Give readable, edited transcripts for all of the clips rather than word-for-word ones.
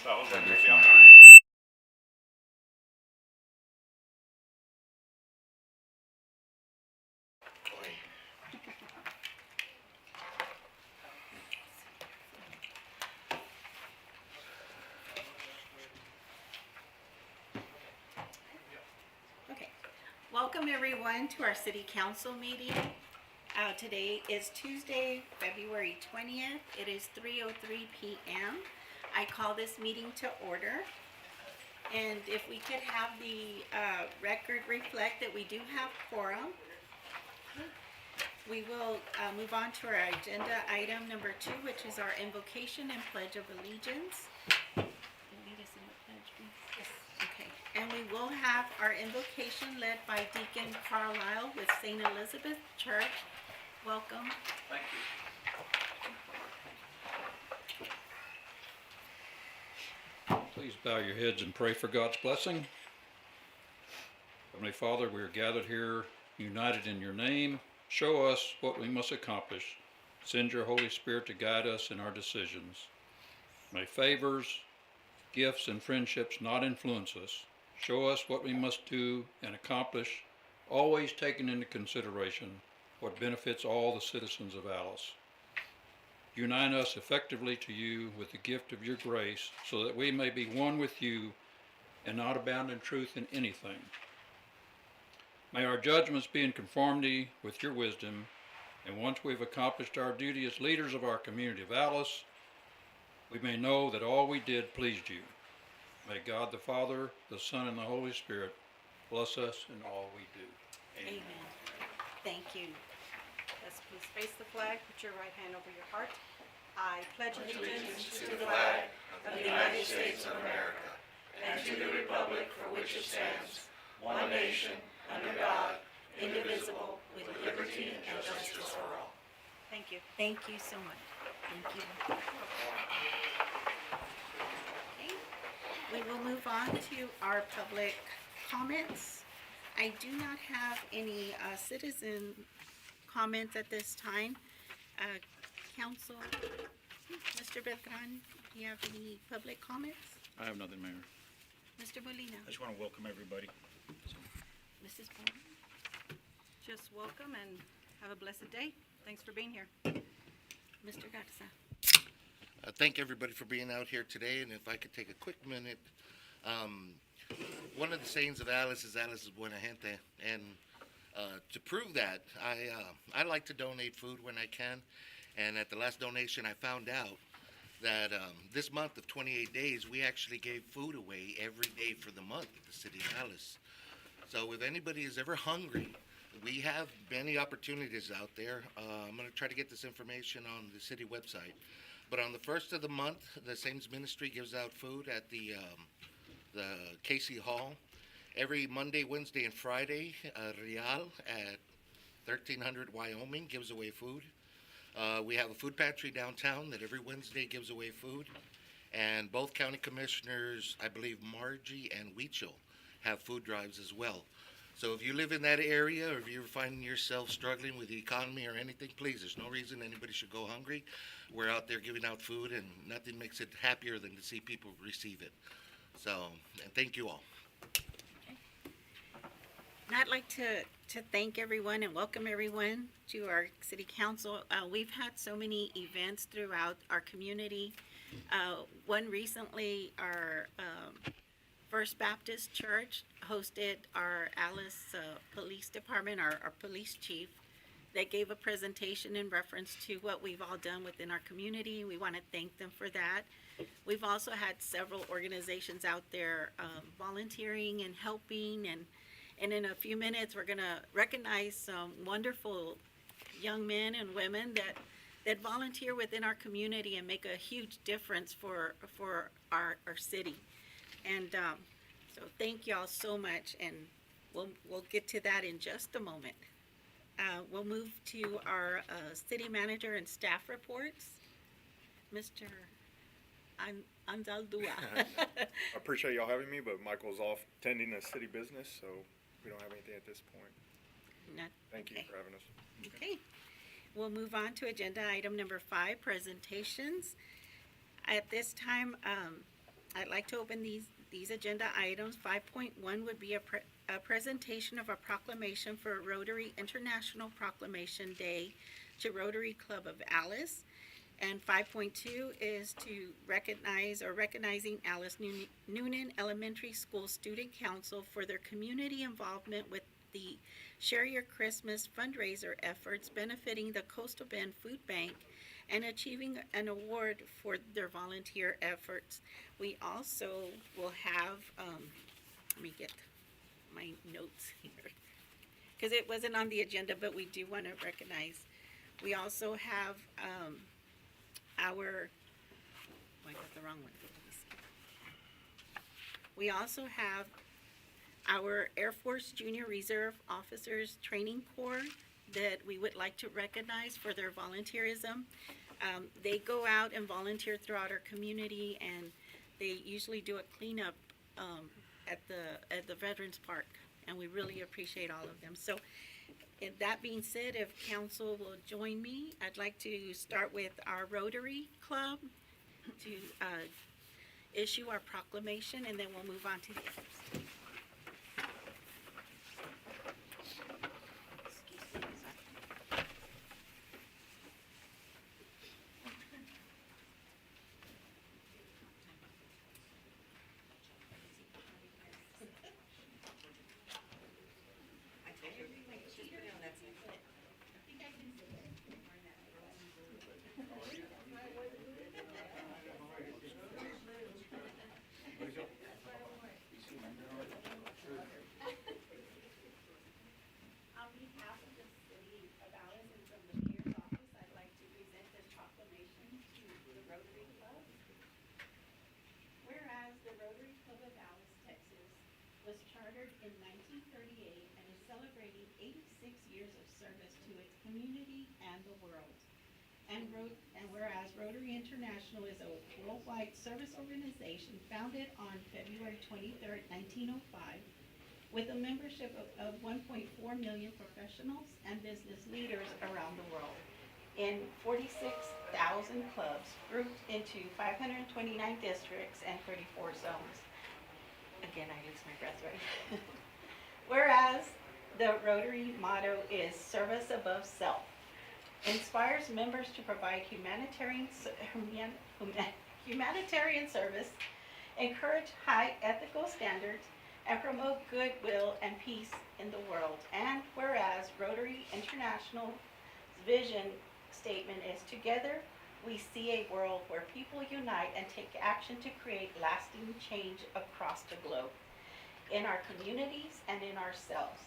Okay, welcome everyone to our city council meeting. Today is Tuesday, February 20th. It is 3:03 p.m. I call this meeting to order. And if we could have the record reflect that we do have quorum. We will move on to our agenda item number 2, which is our invocation and pledge of allegiance. Lead us in the pledge, please. Yes. Okay, and we will have our invocation led by Deacon Carlisle with St. Elizabeth Church. Welcome. Thank you. Please bow your heads and pray for God's blessing. Heavenly Father, we are gathered here united in your name. Show us what we must accomplish. Send your Holy Spirit to guide us in our decisions. May favors, gifts, and friendships not influence us. Show us what we must do and accomplish, always taking into consideration what benefits all the citizens of Alice. Unite us effectively to you with the gift of your grace so that we may be one with you and not abound in truth in anything. May our judgments be in conformity with your wisdom, and once we've accomplished our duty as leaders of our community of Alice, we may know that all we did pleased you. May God the Father, the Son, and the Holy Spirit bless us in all we do. Amen. Thank you. Yes, please face the flag, put your right hand over your heart. I pledge allegiance to the flag of the United States of America and to the republic for which it stands, one nation, under God, indivisible, with liberty and justice for all. Thank you. Thank you so much. Thank you. Okay. We will move on to our public comments. I do not have any citizen comments at this time. Council, Mr. Beltran, do you have any public comments? I have nothing, Mayor. Mr. Molina? I just want to welcome everybody. Mrs. Bowman? Just welcome and have a blessed day. Thanks for being here. Mr. Garza? Thank everybody for being out here today, and if I could take a quick minute. One of the sayings of Alice is buena gente, and to prove that, I like to donate food when I can, and at the last donation I found out that this month of 28 days, we actually gave food away every day for the month at the city of Alice. So if anybody is ever hungry, we have many opportunities out there. I'm going to try to get this information on the city website. But on the first of the month, the Saints Ministry gives out food at the Casey Hall. Every Monday, Wednesday, and Friday, Real at 1300 Wyoming gives away food. We have a food pantry downtown that every Wednesday gives away food. And both county commissioners, I believe Margie and Weechel, have food drives as well. So if you live in that area, or if you're finding yourself struggling with the economy or anything, please, there's no reason anybody should go hungry. We're out there giving out food, and nothing makes it happier than to see people receive it. So, and thank you all. And I'd like to thank everyone and welcome everyone to our city council. We've had so many events throughout our community. One recently, our First Baptist Church hosted our Alice Police Department, our police chief, that gave a presentation in reference to what we've all done within our community. We want to thank them for that. We've also had several organizations out there volunteering and helping, and in a few minutes we're going to recognize some wonderful young men and women that volunteer within our community and make a huge difference for our city. And so thank y'all so much, and we'll get to that in just a moment. We'll move to our city manager and staff reports. Mr. Anzaldúa. I appreciate y'all having me, but Michael's off tending a city business, so we don't have anything at this point. Thank you for having us. Okay. We'll move on to agenda item number 5, presentations. At this time, I'd like to open these agenda items. 5.1 would be a presentation of a proclamation for Rotary International Proclamation Day to Rotary Club of Alice. And 5.2 is to recognizing Alice Noonan Elementary School Student Council for their community involvement with the Share Your Christmas fundraiser efforts benefiting the Coastal Bend Food Bank and achieving an award for their volunteer efforts. We also will have, let me get my notes here, because it wasn't on the agenda, but we do want to recognize. We also have I got the wrong one. Let me see. We also have our Air Force Junior Reserve Officers Training Corps that we would like to recognize for their volunteerism. They go out and volunteer throughout our community, and they usually do a cleanup at the Veterans Park, and we really appreciate all of them. So, that being said, if council will join me, I'd like to start with our Rotary Club to issue our proclamation, and then we'll move on to the others. On behalf of the City of Alice and from the Mayor's Office, I'd like to present this proclamation to the Rotary Club. Whereas the Rotary Club of Alice, Texas was chartered in 1938 and is celebrating 86 years of service to its community and the world. And whereas Rotary International is a worldwide service organization founded on February 23rd, 1905, with a membership of 1.4 million professionals and business leaders around the world in 46,000 clubs grouped into 529 districts and 34 zones. Again, I lose my breath, right? Whereas the Rotary motto is service above self, inspires members to provide humanitarian service, encourage high ethical standards, and promote goodwill and peace in the world. And whereas Rotary International's vision statement is together we see a world where people unite and take action to create lasting change across the globe, in our communities and in ourselves.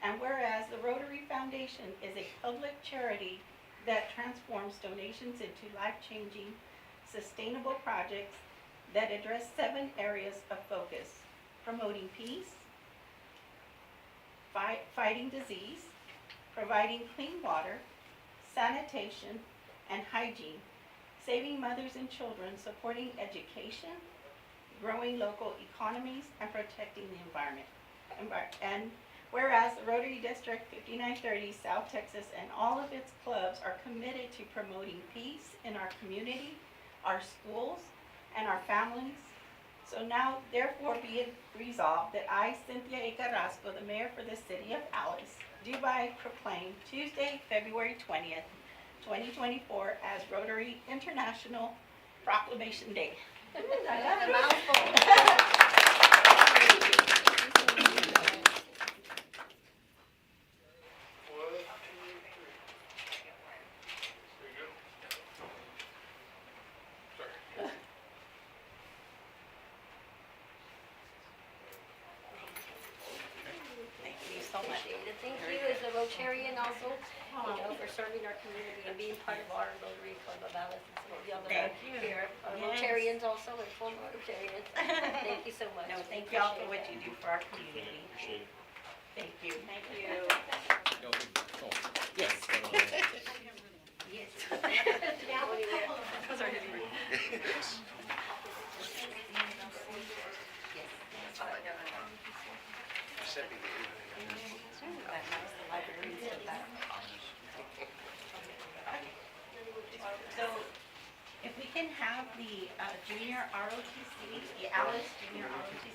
And whereas the Rotary Foundation is a public charity that transforms donations into life-changing, sustainable projects that address 7 areas of focus: promoting peace, fighting disease, providing clean water, sanitation and hygiene, saving mothers and children, supporting education, growing local economies, and protecting the environment. And whereas the Rotary District 5930 South Texas and all of its clubs are committed to promoting peace in our community, our schools, and our families. So now, therefore, be it resolved that I, Cynthia A. Carrasco, the mayor for the city of Alice, do by proclaim Tuesday, February 20th, 2024 as Rotary International Proclamation Day. That's a mouthful. Thank you so much. Thank you as a Rotarian also, for serving our community and being part of our Rotary Club of Alice and some of the other Thank you. here are Yes. Rotarians also and former Rotarians. Thank you so much. No, thank you all for what Appreciate you do for our community. Thank you. Thank you. Yes. Yes. that. What do you- So, if we can have the Junior ROTC, the Alice Junior ROTC.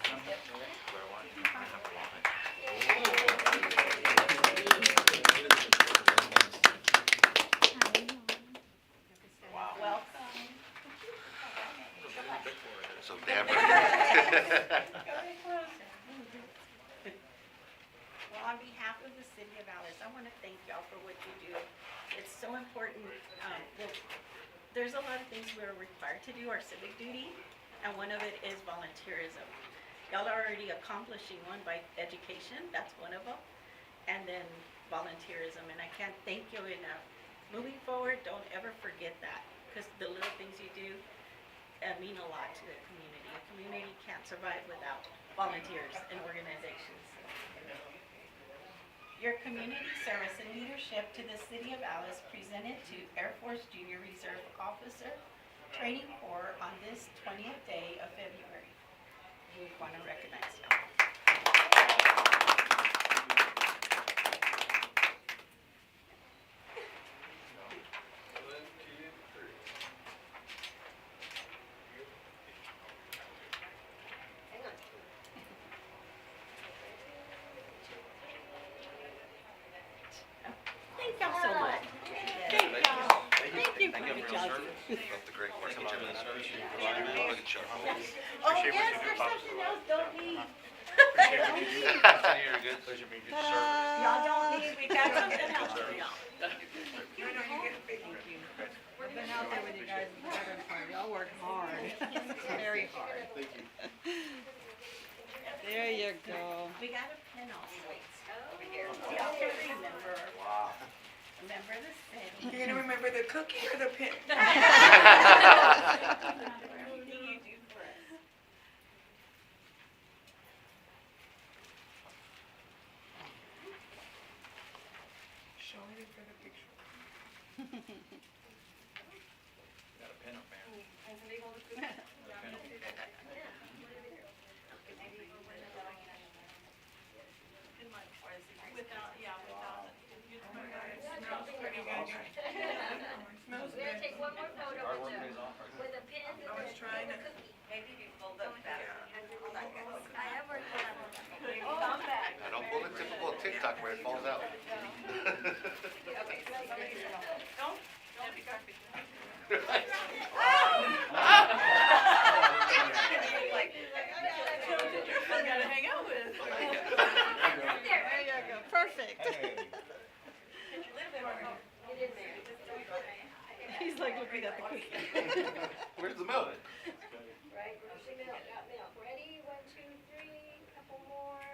Welcome. So Deborah. Well, on behalf of the city of Alice, I want to thank y'all for what you do. It's so important. Well, there's a lot of things we're required to do, our civic duty, and one of it is volunteerism. Y'all are already accomplishing one by education, that's one of them, and then volunteerism, and I can't thank you enough. Moving forward, don't ever forget that, because the little things you do mean a lot to the community. A community can't survive without volunteers and organizations. Your community service and leadership to the city of Alice presented to Air Force Junior Reserve Officer Training Corps on this 20th day of February. We want to recognize y'all. Thank y'all so much. Thank y'all. Thank you. Good job. The great work that you're doing. Look at you. Oh, yes, there's something else, don't leave. You're good. Pleasure meeting you. Y'all don't leave, we got something else for y'all. I've been out there with you guys, y'all work hard, very hard. Thank you. There you go. We got a pin also over here. Y'all can remember. Wow. Remember the city. You're gonna remember the cookie or the pin? Everything you do for us. Show me for the picture. Got a pen up, man. Smells We're gonna good. take one more photo with the pin and I was trying to. maybe you fold up better. I have worked on it. Come back. I don't pull the typical TikTok where it falls out. Okay. I gotta hang out with. There you go, perfect. He's like looking at the cookie. Where's the milk? Right, milk, got milk. Ready? 1, 2, 3, couple more.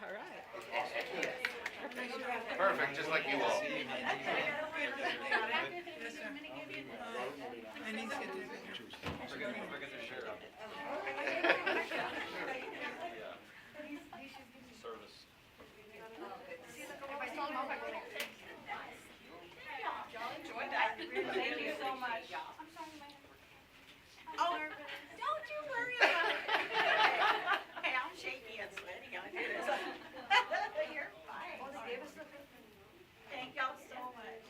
All right. Perfect, just like you all. I need to get this picture. Service. Thank you so much. Oh, don't you worry about it. Hey, I'm shaky and sweaty on this. You're fine. Thank y'all so much.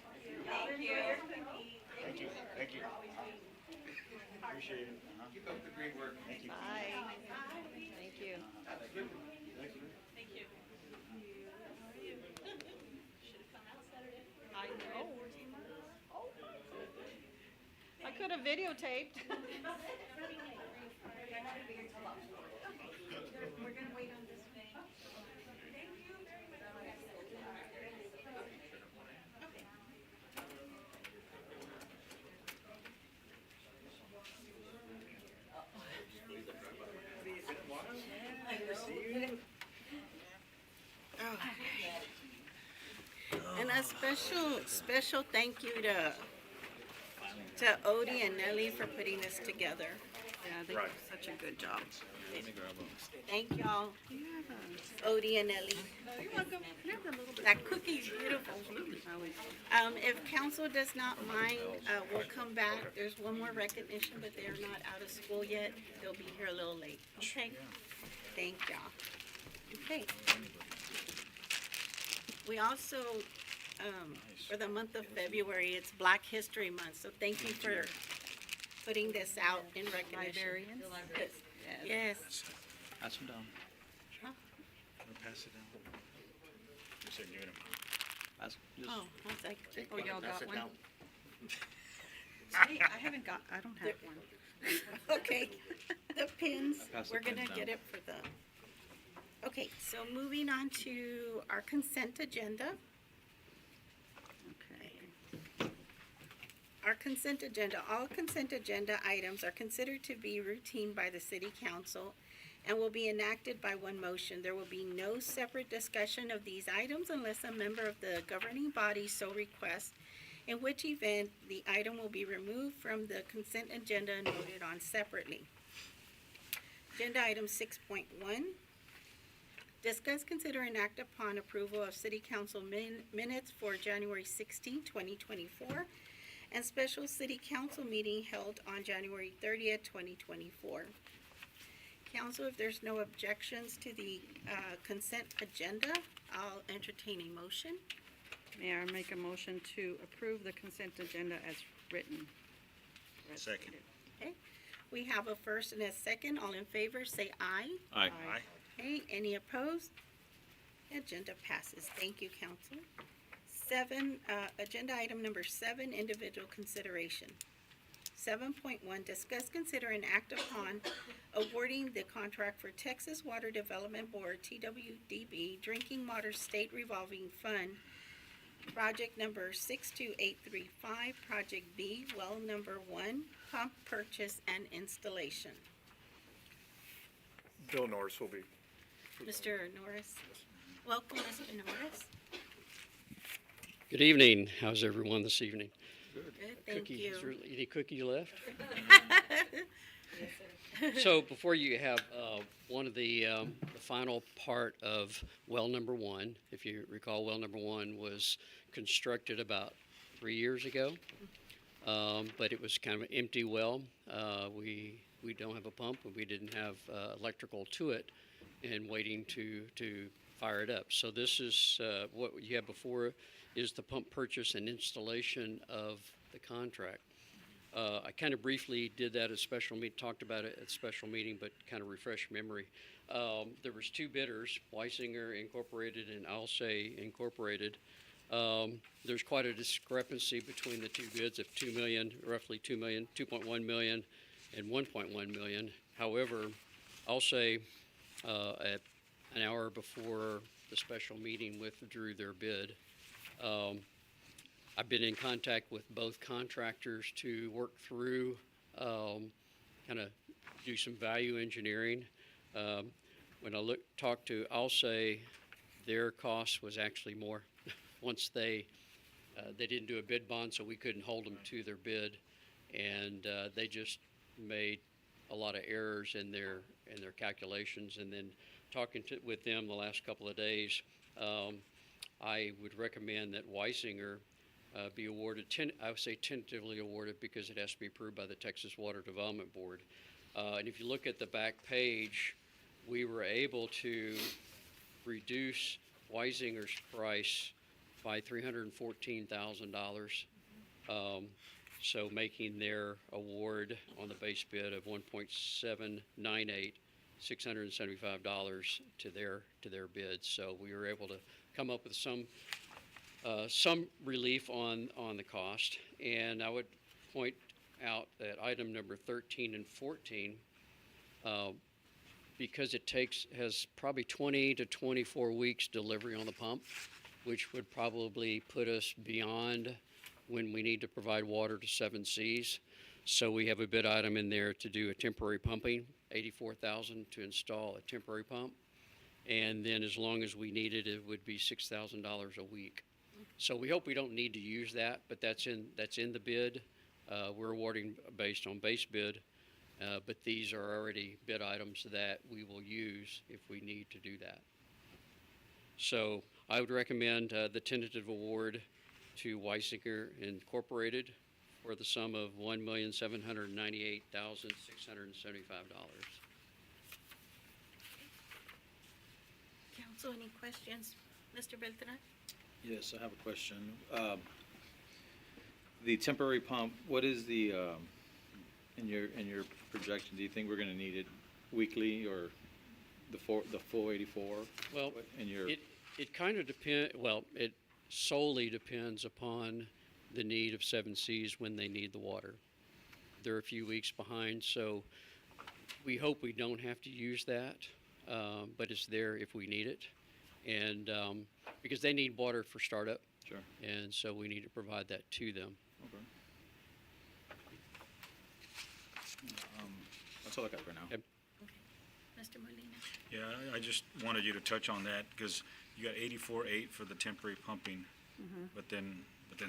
Thank you. Thank you. Thank you. Appreciate it. Keep up the great work. Thank you. Bye. Thank you. I know. I could have videotaped. And a special thank you to Odie and Nelly for putting this together. Yeah, they did such a good job. Thank y'all, Odie and Nelly. You're welcome. Have a little bit. That cookie's beautiful. If council does not mind, we'll come back. There's one more recognition, but they're not out of school yet. They'll be here a little late, okay? Thank y'all. Okay. We also for the month of February. It's Black History Month, so thank you for putting this out in recognition. Librarians. Yes. Pass them down. Pass it down. You said give it Pass, just, Oh, I was like, Take Oh, one and y'all pass got it one? down. I don't have one. okay, the pins, Pass the we're gonna pins get down. it for the, okay, so moving on to our consent agenda. Okay. Our consent agenda, all consent agenda items are considered to be routine by the city council and will be enacted by one motion. There will be no separate discussion of these items unless a member of the governing body so requests, in which event the item will be removed from the consent agenda and voted on separately. Agenda item 6.1, discuss, consider, and act upon approval of city council minutes for January 16, 2024, and special city council meeting held on January 30th, 2024. Council, if there's no objections to the consent agenda, I'll entertain a motion. Mayor, I make a motion to approve the consent agenda as written. Second. Okay, we have a first and a second. All in favor, say aye. Aye. Okay, any opposed? Agenda passes. Thank you, council. Agenda item number 7, individual consideration. 7.1, discuss, consider, and act upon awarding the contract for Texas Water Development Board, TWDB, Drinking Water State Revolving Fund, project number 62835, project B, well number 1, pump purchase and installation. Bill Norris will be. Mr. Norris, welcome, Mr. Norris. Good evening. How's everyone this evening? Good, thank Cookie, you. is there any cookie left? So before you have one of the final part of well number 1, if you recall, well number 1 was constructed about 3 years ago, but it was kind of an empty well. We don't have a pump, and we didn't have electrical to it, and waiting to fire it up. So this is what you have before is the pump purchase and installation of the contract. I kind of briefly did that at special meeting, talked about it at special meeting, but kind of refresh memory. There was 2 bidders, Weisinger Incorporated and Alsay Incorporated. There's quite a discrepancy between the 2 bids of 2 million, roughly 2 million, 2.1 million, and 1.1 million. However, Alsay, at an hour before the special meeting, withdrew their bid. I've been in contact with both contractors to work through, kind of do some value engineering. When I talked to Alsay, their cost was actually more. Once they didn't do a bid bond, so we couldn't hold them to their bid, and they just made a lot of errors in their calculations. And then talking with them the last couple of days, I would recommend that Weisinger be awarded, I would say tentatively awarded, because it has to be approved by the Texas Water Development Board. And if you look at the back page, we were able to reduce Weisinger's price by $314,000. So making their award on the base bid of $1.798, $675 to their bid. So we were able to come up with some relief on the cost. And I would point out that item number 13 and 14, because it has probably 20 to 24 weeks delivery on the pump, which would probably put us beyond when we need to provide water to 7 Cs. So we have a bid item in there to do a temporary pumping, $84,000 to install a temporary pump. And then as long as we need it, it would be $6,000 a week. So we hope we don't need to use that, but that's in the bid. We're awarding based on base bid, but these are already bid items that we will use if we need to do that. So I would recommend the tentative award to Weisinger Incorporated for the sum of $1,798,675. Council, any questions? Mr. Beltran? Yes, I have a question. The temporary pump, what is the, in your projection, do you think we're gonna need it weekly or the full 84? Well, In your, it kind of it solely depends upon the need of Seven Seas when they need the water. They're a few weeks behind, so we hope we don't have to use that, but it's there if we need it. And, because they need water for startup, sure, and so we need to provide that to them. okay. That's all I got for now. Yep. Mr. Molina? Yeah, I just wanted you to touch on that, because you got 84.8 for the temporary pumping, but then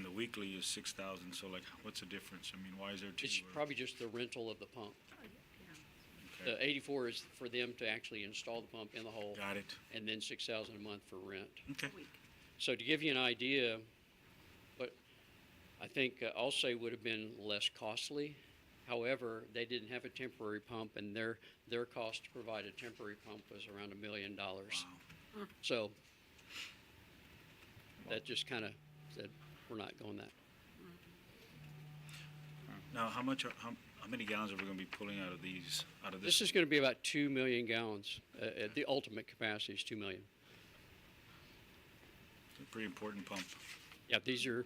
the weekly is 6,000, so like, what's the difference? I mean, why is there two? It's or- probably just the rental of the pump. Okay. The 84 is for them to actually install the pump in the hole, Got it. and then 6,000 a month for rent. Okay. So to give you an idea, but I think Allsay would have been less costly. However, they didn't have a temporary pump, and their cost to provide a temporary pump was around $1 million. Wow. So that just kind of said, we're not going that. Now, how many gallons are we gonna be pulling out of these, out of This this? is going to be about 2 million gallons. The ultimate capacity is 2 million. A pretty important pump. Yeah, these are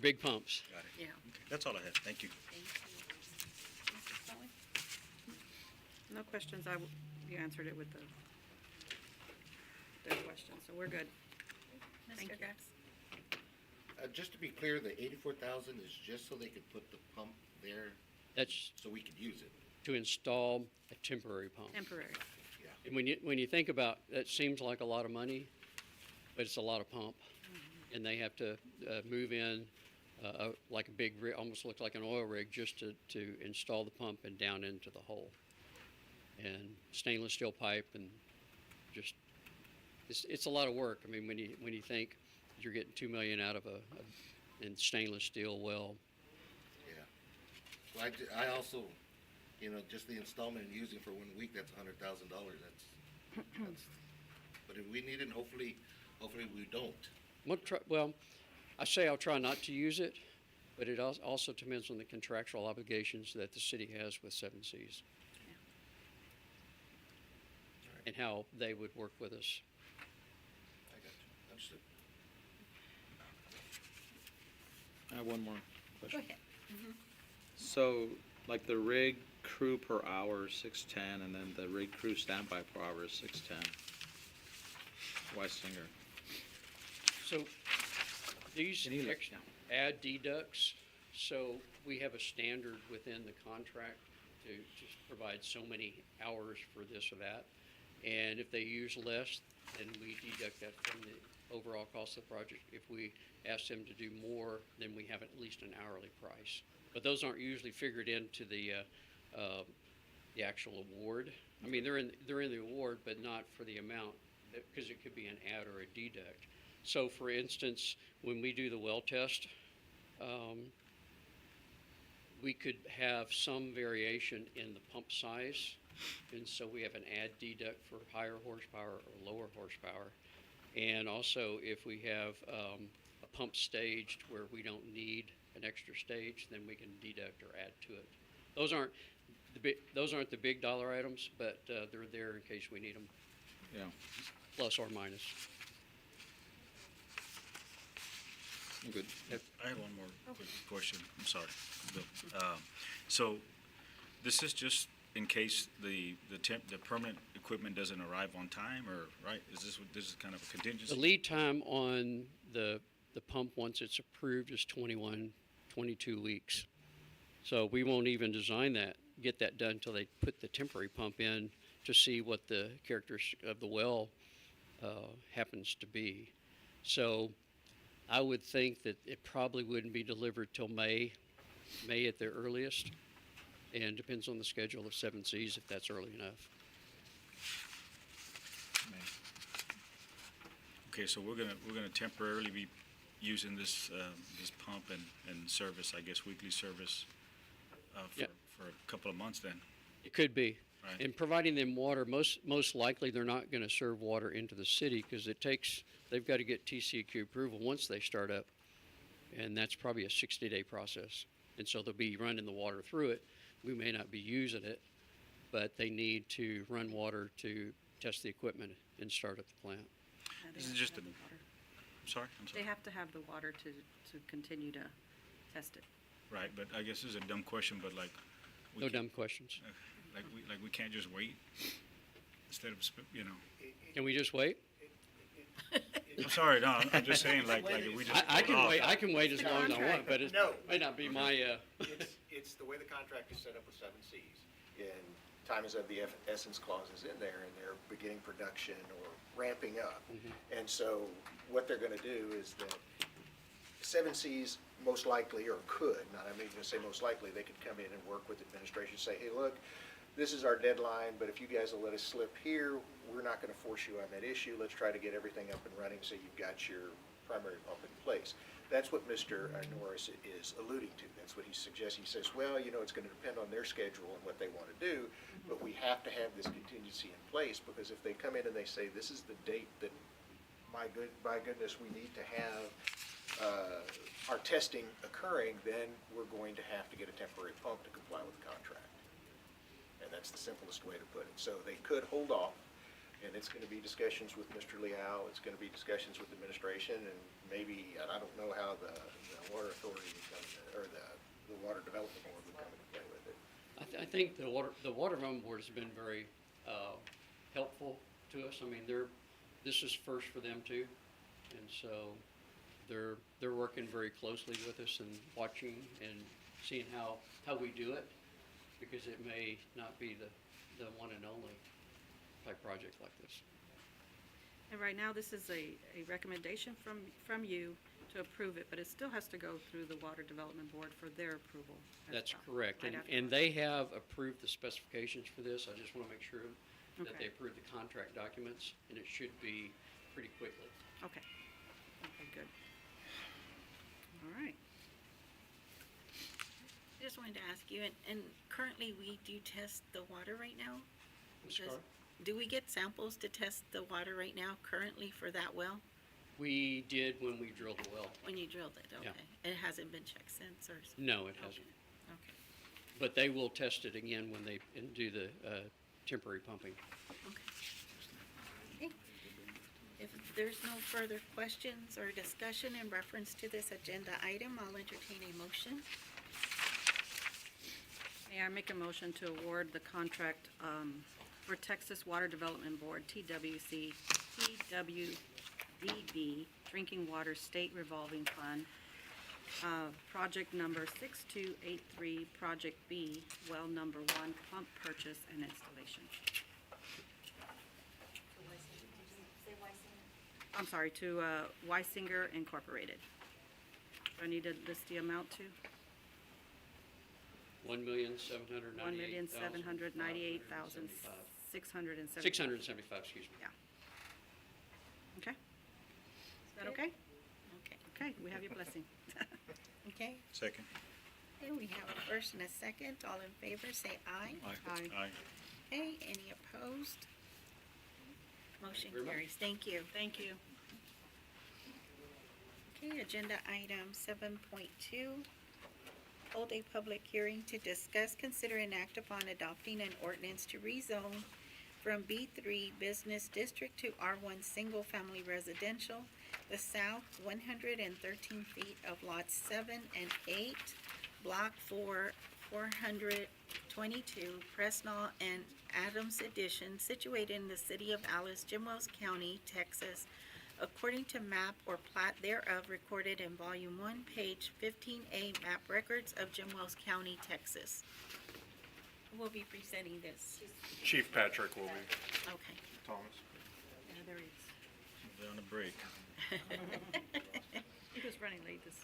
big pumps. Got it. Yeah. Okay, that's all I had. Thank you. Thank you. Mrs. Bowen? No questions. You answered it with the questions, so we're good. Thank Mr. you. Gass? Just to be clear, the 84,000 is just so they could put the pump there That's so we could use it. to install a temporary pump. Temporary. And when you think about, that seems like a lot of money, but it's a lot of pump. And they have to move in like a big rig, almost looks like an oil rig, just to install the pump and down into the hole. And stainless steel pipe, and just, it's a lot of work. I mean, when you think you're getting 2 million out of in stainless steel well, Yeah. Well, I also, just the installment and using for 1 week, that's $100,000. That's, but if we need it, hopefully we don't. well, I say I'll try not to use it, but it also depends on the contractual obligations that the city has with Seven Seas. And how they would work with us. I got you. Understood. I have one more Go question. ahead. So, like the rig crew per hour is 610, and then the rig crew standby per hour is 610. Why Singer? So these And he left, extra add deducts, so we have a standard within the contract to just provide so many hours for this or that. And if they use less, then we deduct that from the overall cost of the project. If we ask them to do more, then we have at least an hourly price. But those aren't usually figured into the actual award. I mean, they're in the award, but not for the amount, because it could be an add or a deduct. So for instance, when we do the well test, we could have some variation in the pump size. And so we have an add deduct for higher horsepower or lower horsepower. And also if we have a pump staged where we don't need an extra stage, then we can deduct or add to it. Those aren't the big dollar items, but they're there in case we need them, Yeah. plus or minus. I'm good. I have one more quick question. I'm sorry. So this is just in case the permanent equipment doesn't arrive on time, or, right? This is kind of a contingency? The lead time on the pump, once it's approved, is 22 weeks. So we won't even get that done until they put the temporary pump in to see what the characteristic of the well happens to be. So I would think that it probably wouldn't be delivered till May at the earliest, and depends on the schedule of Seven Seas if that's early enough. Okay, so we're gonna temporarily be using this pump and service, I guess, weekly service, Yeah. for a couple of months then, It could be. Right. And providing them water, most likely, they're not gonna serve water into the city, because they've got to get TCEQ approval once they start up. And that's probably a 60-day process. And so they'll be running the water through it. We may not be using it, but they need to run water to test the equipment and start up the plant. Yeah, they This is have to just have a- the water. I'm They sorry. have to have the water to continue to test it. Right, but I guess this is a dumb question, but like. we No can't- dumb questions. Like we can't just wait instead of, Can we just wait? I'm sorry, no, I'm just saying like if we just. I can hold wait, off. I can wait as long as I want, but it No. may not be my, It's the way the contract is set up with Seven Seas. And time is of the essence clause is in there, and they're beginning production or ramping up. And so what they're gonna do is that Seven Seas most likely, or could, not, I'm even gonna say most likely, they could come in and work with administration, say, hey, look, this is our deadline, but if you guys will let us slip here, we're not gonna force you on that issue. Let's try to get everything up and running so you've got your primary pump in place. That's what Mr. Norris is alluding to. That's what he's suggesting. He says, well, you know, it's gonna depend on their schedule and what they wanna do, but we have to have this contingency in place, because if they come in and they say, this is the date that, by goodness, we need to have our testing occurring, then we're going to have to get a temporary pump to comply with the contract. And that's the simplest way to put it. So they could hold off, and it's gonna be discussions with Mr. Liao, it's gonna be discussions with administration, and maybe, and I don't know how the water authority would come, or the water development board would come into play with it. I think the water development board has been very helpful to us. I mean, this is first for them too, and so they're working very closely with us and watching and seeing how we do it, because it may not be the one and only type project like this. And right now, this is a recommendation from you to approve it, but it still has to go through the Water Development Board for their approval as That's well, correct, right and afterwards. they have approved the specifications for this. I just want to make sure that Okay. they approved the contract documents, and it should be pretty quickly. Okay. Okay, good. All right. I just wanted to ask you, and currently we do test the water right now? Ms. Does- Carr? Do we get samples to test the water right now currently for that well, We did when we drilled the well. when you drilled it? Yeah. Okay. It hasn't been checked since, or? No, it hasn't. Okay. But they will test it again when they do the temporary pumping. Okay. If there's no further questions or discussion in reference to this agenda item, I'll entertain a motion. May I make a motion to award the contract for Texas Water Development Board, TWDB, Drinking Water State Revolving Fund, project number 6283, Project B, well number 1, pump purchase and installation. I'm sorry, to Weisinger Incorporated. Do I need to list the amount too? $1,798,675. $1,798,675. 675, excuse me. Okay? Is that okay? Okay. Okay, we have your blessing. Okay. Second. Here we have a first and a second. All in favor, say aye. Aye. Aye. Okay, any opposed? Motion Very much. carries. Thank you. Thank you. Okay, agenda item 7.2. Hold a public hearing to discuss, consider, and act upon adopting an ordinance to rezone from B3 Business District to R1 Single Family Residential, the south 113 feet of lots 7 and 8, Block 4, 422, Presnall and Adams Addition, situated in the city of Alice, Jim Wells County, Texas, according to map or plat thereof recorded in Volume 1, page 15A, map records of Jim Wells County, Texas. Who will be presenting this? Chief Patrick will be, Okay. Thomas. Yeah, there he is. They're on a break. He was running late this.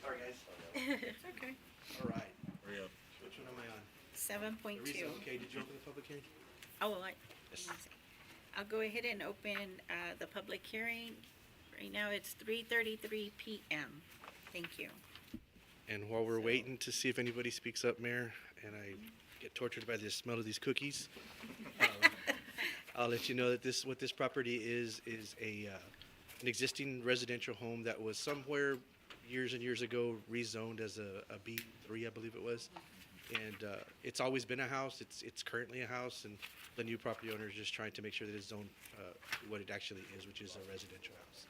Sorry, guys. It's okay. All right. Hurry up. Which one am I on? 7.2. Okay, did you open the public hearing? Oh, well, I'll go ahead and open the public hearing. Right now, it's 3:33 PM. Thank you. And while we're waiting to see if anybody speaks up, Mayor, and I get tortured by the smell of these cookies. I'll let you know that what this property is an existing residential home that was somewhere years and years ago rezoned as a B3, I believe it was. And it's always been a house. It's currently a house, and the new property owner is just trying to make sure that it's zoned what it actually is, which is a residential house.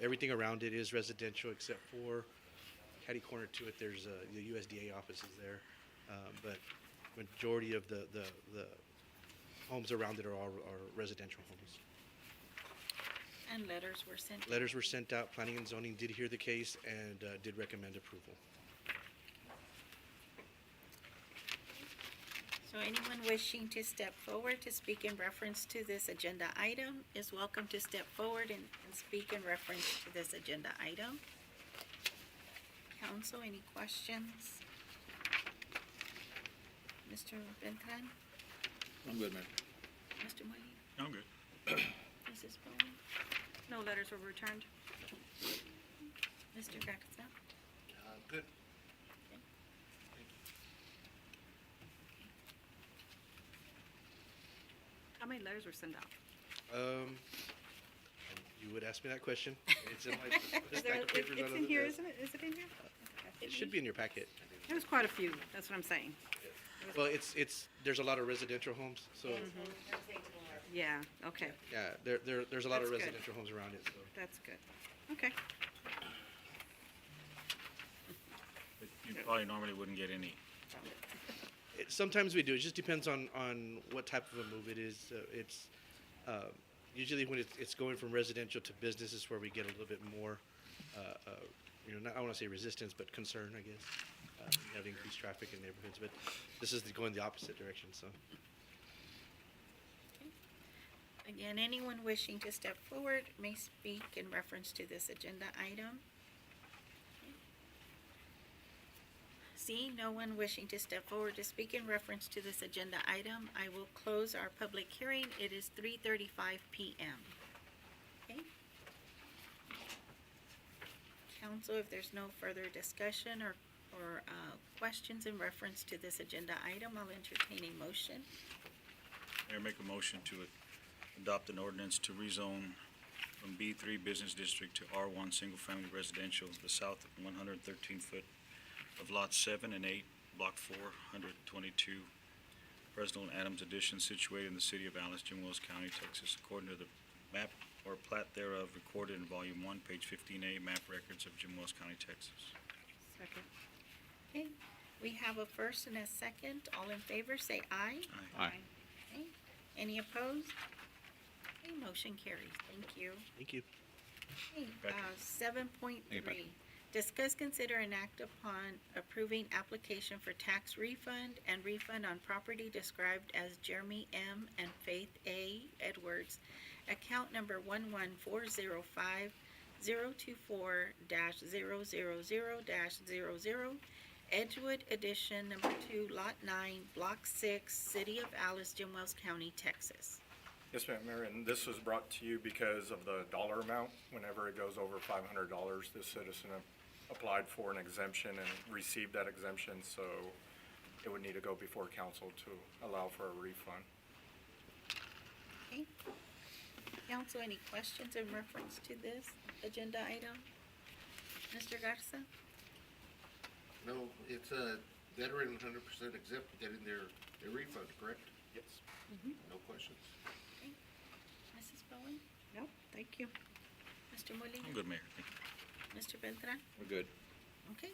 Everything around it is residential except for catty corner to it. There's the USDA office is there, but majority of the homes around it are residential homes. And letters were sent. Letters were sent out. Planning and zoning did hear the case and did recommend approval. So anyone wishing to step forward to speak in reference to this agenda item is welcome to step forward and speak in reference to this agenda item. Council, any questions? Mr. Beltran? I'm good, Mayor. Mr. Molina? I'm good. Mrs. Bowen? No letters were returned. Mr. Garza? Good. How many letters were sent out? You would ask me that question. It's in my Is stack of papers it's under in the here, desk. isn't it? Is it in here? It should be in your packet. There was quite a few, that's what I'm saying. Well, there's a lot of residential homes, so, Yeah, okay, yeah, there's a lot of That's good. residential homes around it, so. that's good. Okay. But you probably normally wouldn't get any. Sometimes we do, it just depends on what type of a move it is. Usually when it's going from residential to business is where we get a little bit more, I wanna say resistance, but concern, I guess. We have increased traffic in neighborhoods, but this is going the opposite direction, so. Again, anyone wishing to step forward may speak in reference to this agenda item. Seeing no one wishing to step forward to speak in reference to this agenda item, I will close our public hearing. It is 3:35 p.m. Okay? Council, if there's no further discussion or questions in reference to this agenda item, I'll entertain a motion. Mayor, make a motion to adopt an ordinance to rezone from B3 Business District to R1 Single Family Residential, the south 113 foot of lots 7 and 8, block 422, Fresno and Adams Addition, situated in the city of Alice, Jim Wells County, Texas, according to the map or plat thereof recorded in volume 1, page 15A, map records of Jim Wells County, Texas. Second. Okay, we have a first and a second. All in favor, say aye. Aye. Okay, any opposed? Okay, motion carries. Thank you. Thank you. Okay, Becky. 7.3, Hey, Becky. discuss, consider, and act upon approving application for tax refund and refund on property described as Jeremy M. and Faith A. Edwards, account number 11405-024-000-00, Edgewood Edition, number 2, Lot 9, Block 6, City of Alice, Jim Wells County, Texas. Yes, ma'am, Mayor, and this was brought to you because of the dollar amount. Whenever it goes over $500, this citizen applied for an exemption and received that exemption, so it would need to go before council to allow for a refund. Okay. Council, any questions in reference to this agenda item? Mr. Garza? No, it's a veteran 100% exempt getting their refund, correct? Yes. No questions. Mrs. Bowen? No, thank you. Mr. Molina? I'm good, Mayor. Thank you. Mr. Beltran? We're good. Okay.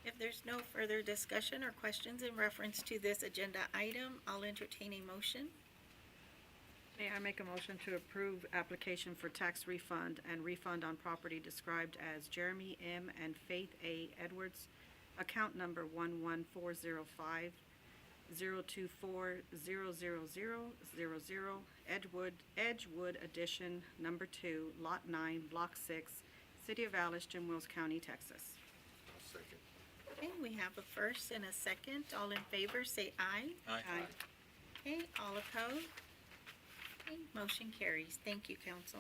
If there's no further discussion or questions in reference to this agenda item, I'll entertain a motion. May I make a motion to approve application for tax refund and refund on property described as Jeremy M. and Faith A. Edwards, account number 11405-024-000-00, Edgewood Edition, number 2, Lot 9, Block 6, City of Alice, Jim Wells County, Texas. I'll second. Okay, we have a first and a second. All in favor, say aye. Aye. Okay, all opposed? Okay, motion carries. Thank you, council.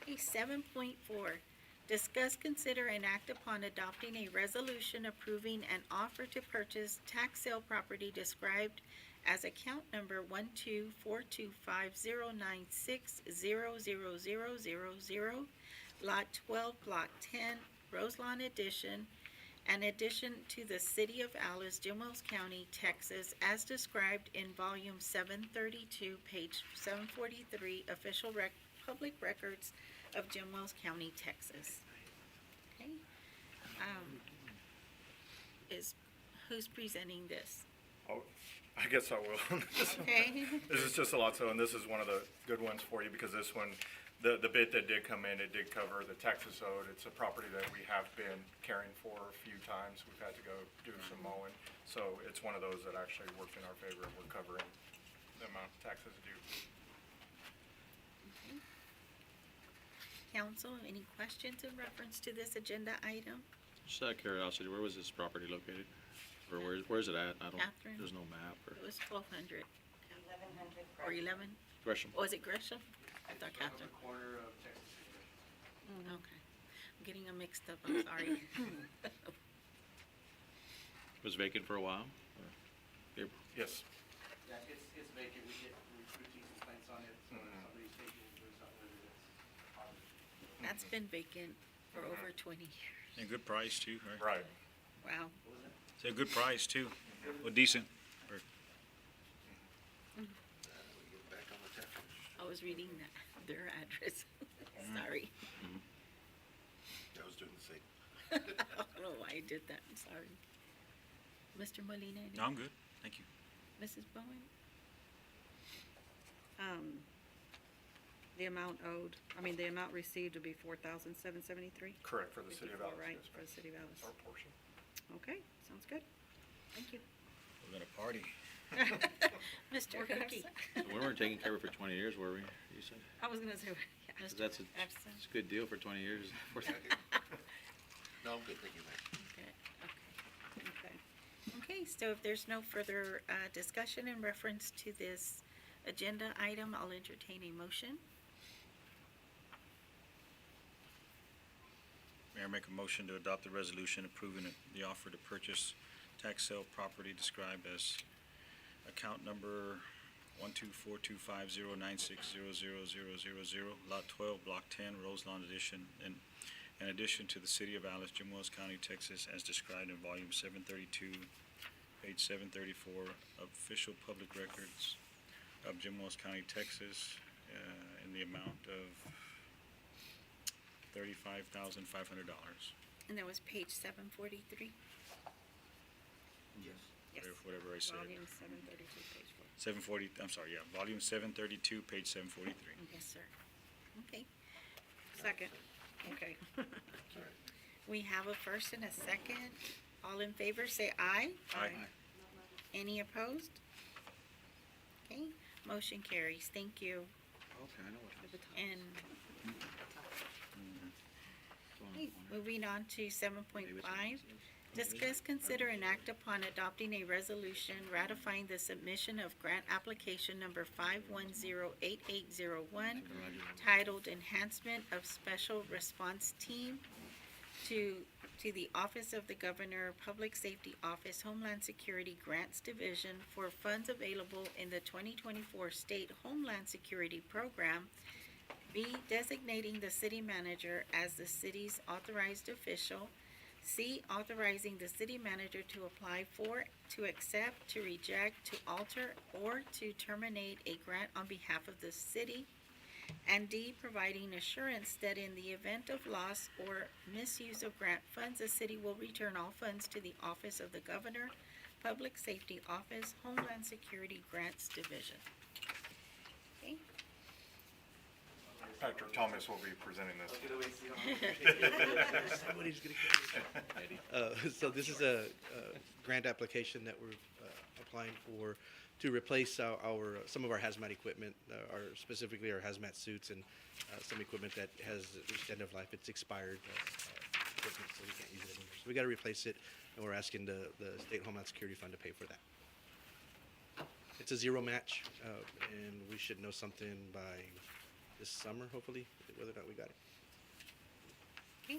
Okay, 7.4, Discuss, consider, and act upon adopting a resolution approving an offer to purchase tax sale property described as account number 1242509600000, Lot 12, Block 10, Roselawn Addition, an addition to the City of Alice, Jim Wells County, Texas, as described in Volume 732, page 743, Public Records of Jim Wells County, Texas. Okay. Who's presenting this? Oh, I guess I will. Okay. This is just a lot, so, and this is one of the good ones for you, because this one, the bid that did come in, it did cover the taxes owed. It's a property that we have been caring for a few times. We've had to go do some mowing. So it's one of those that actually worked in our favor, and we're covering the amount of taxes due. Council, any questions in reference to this agenda item? Just out of curiosity, where was this property located? Or where's it at? I don't, Catherine? there's no map or. It was 1,200. 1,100. Or 11? Gresham. Was it Gresham? I thought Catherine. Corner of Texas and Okay. I'm getting them mixed up, I'm sorry. It was vacant for a while? Or- Yes. Yeah, it's vacant, we get routine complaints on it, so somebody's taking it or something, it's positive. That's been vacant for over 20 years. And good price too, right? Right. Wow. It's a good price too. Well, decent. Or- I was reading their address. Sorry. I was doing the same. I don't know why I did that, I'm sorry. Mr. Molina, any- No, I'm good. Thank you. Mrs. Bowen? The amount received would be $4,773? Correct, for the city of Alice. Right, yes, for the city of It's our Alice. portion. Okay, sounds good. Thank you. We're gonna party. Mr. Cookie? We weren't taking care of it for 20 years, were we? You said? I was gonna say, yeah. Mr. That's a, Epson? it's a good deal for 20 years. No, I'm good, thank you, ma'am. Good, okay. Okay, so if there's no further discussion in reference to this agenda item, I'll entertain a motion. Mayor, make a motion to adopt the resolution approving the offer to purchase tax sale property described as account number 1242509600000, Lot 12, Block 10, Roselawn Addition, in addition to the City of Alice, Jim Wells County, Texas, as described in Volume 732, page 734 of Official Public Records of Jim Wells County, Texas, in the amount of $35,500. And that was page 743? Yes. Yes. Whatever I said. Volume 732, page 4. 740, I'm sorry, yeah, volume 732, page 743. Yes, sir. Okay. Second. Okay. We have a first and a second. All in favor, say aye. Aye. Any opposed? Okay, motion carries. Thank you. Okay, I know what it is. And okay, moving on to 7.5. Discuss, consider, and act upon adopting a resolution ratifying the submission of grant application number 5108801 titled Enhancement of Special Response Team to the Office of the Governor, Public Safety Office, Homeland Security Grants Division for funds available in the 2024 State Homeland Security Program. B, designating the city manager as the city's authorized official. C, authorizing the city manager to apply for, to accept, to reject, to alter, or to terminate a grant on behalf of the city. And D, providing assurance that in the event of loss or misuse of grant funds, the city will return all funds to the Office of the Governor, Public Safety Office, Homeland Security Grants Division. Okay, Patrick Thomas will be presenting this. Somebody's gonna get so this is a grant application that we're applying for to replace our some of our hazmat equipment, specifically our hazmat suits and some equipment that has reached end of life. It's expired equipment, so we can't use it anymore. So we got to replace it, and we're asking the State Homeland Security Fund to pay for that. It's a zero match, and we should know something by this summer, hopefully, whether or not we got it. Okay.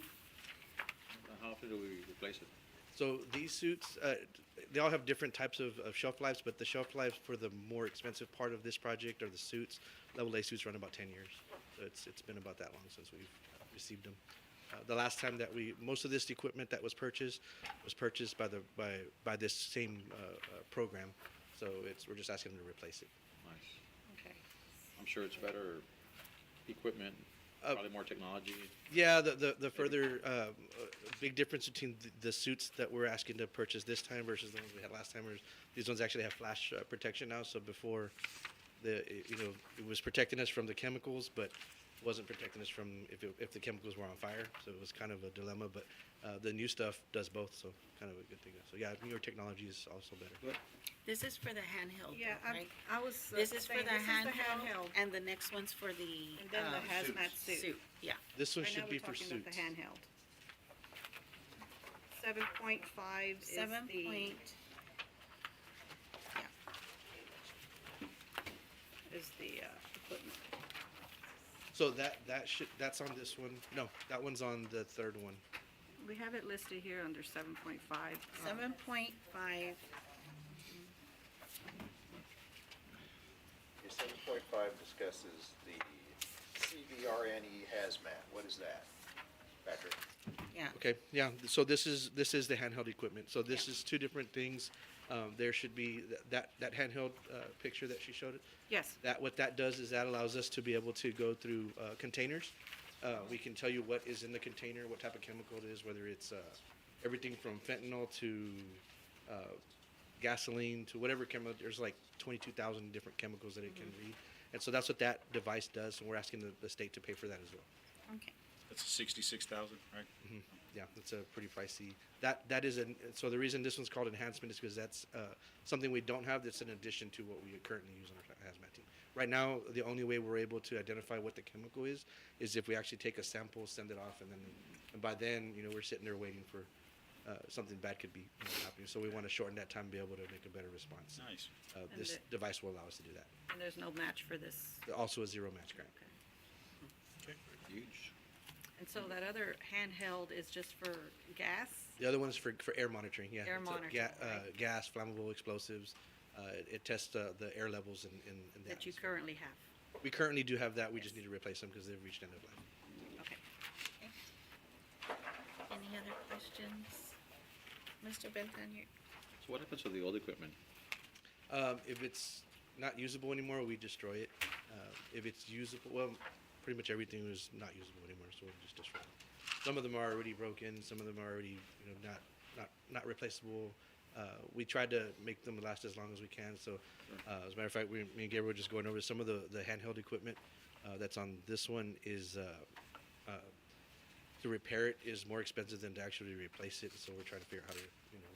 How often do we replace it? So these suits, they all have different types of shelf lives, but the shelf lives for the more expensive part of this project are the suits. Level A suits run about 10 years. So it's been about that long since we've received them. The last time that most of this equipment that was purchased by this same program. So we're just asking them to replace it. Nice. Okay. I'm sure it's better equipment, probably more technology. Yeah, the further big difference between the suits that we're asking to purchase this time versus the ones we had last time is these ones actually have flash protection now. So before, it was protecting us from the chemicals, but wasn't protecting us from if the chemicals were on fire. So it was kind of a dilemma. But the new stuff does both, so kind of a good thing. So yeah, newer technology is also better. This is for the handheld, Yeah, right? I was This is for saying, the this is handheld, and the next one's for the And then the hazmat suit. Yeah. This one Right now should be we're for talking about suits. the handheld. 7.5 is 7 the, point, yeah, is the equipment. So that's on this one. No, that one's on the third one. We have it listed here under 7.5. 7.5, 7.5 discusses the CBRNE hazmat. What is that, Patrick? yeah. Okay, yeah, so this is the handheld equipment. So this is two different things. There should be that handheld picture that she showed it. Yes. What that does is that allows us to be able to go through containers. We can tell you what is in the container, what type of chemical it is, whether it's everything from fentanyl to gasoline to whatever chemical. There's like 22,000 different chemicals that it can read. And so that's what that device does, and we're asking the state to pay for that as well. Okay. That's 66,000, right? Yeah, it's a pretty pricey. That is so the reason this one's called enhancement is because that's something we don't have that's in addition to what we currently use on our hazmat team. Right now, the only way we're able to identify what the chemical is if we actually take a sample, send it off, and by then, we're sitting there waiting for something bad could be happening. So we want to shorten that time and be able to make a better response. Nice. This And device will allow us to do that. And there's no match for this. Also a zero match grant. Huge. And so that other handheld is just for gas? The other one's for air monitoring, yeah. Air It's a monitoring, right. Gas, flammable explosives. It tests the air levels in the That you atmosphere. currently have? We currently do have that. We just need to replace them because they've reached end of life. Okay. Any other questions? Mr. Benton, So what happens to the old equipment? If it's not usable anymore, we destroy it. If it's usable, well, pretty much everything is not usable anymore, so we'll just destroy it. Some of them are already broken. Some of them are already, not replaceable. We tried to make them last as long as we can. So, as a matter of fact, me and Gabriel were just going over some of the handheld equipment that's on this one is to repair it is more expensive than to actually replace it. So we're trying to figure out how to,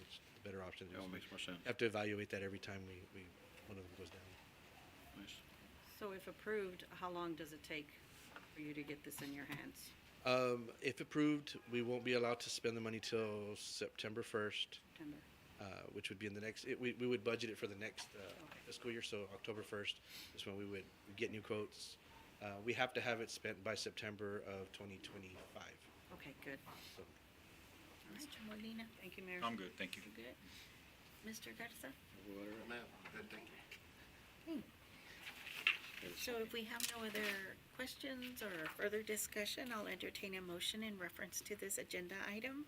which the better option is. That makes more sense. Have to evaluate that every time one of them goes down. Nice. So if approved, how long does it take for you to get this in your hands? If approved, we won't be allowed to spend the money till September 1st, September? which would be in the next, we would budget it for the next fiscal year, so October 1st is when we would get new quotes. We have to have it spent by September of 2025. Okay, good. So, Mr. Molina, Thank you, Mayor. I'm good, thank you. good? Mr. Garza? Ma'am, good, thank you. So if we have no other questions or further discussion, I'll entertain a motion in reference to this agenda item.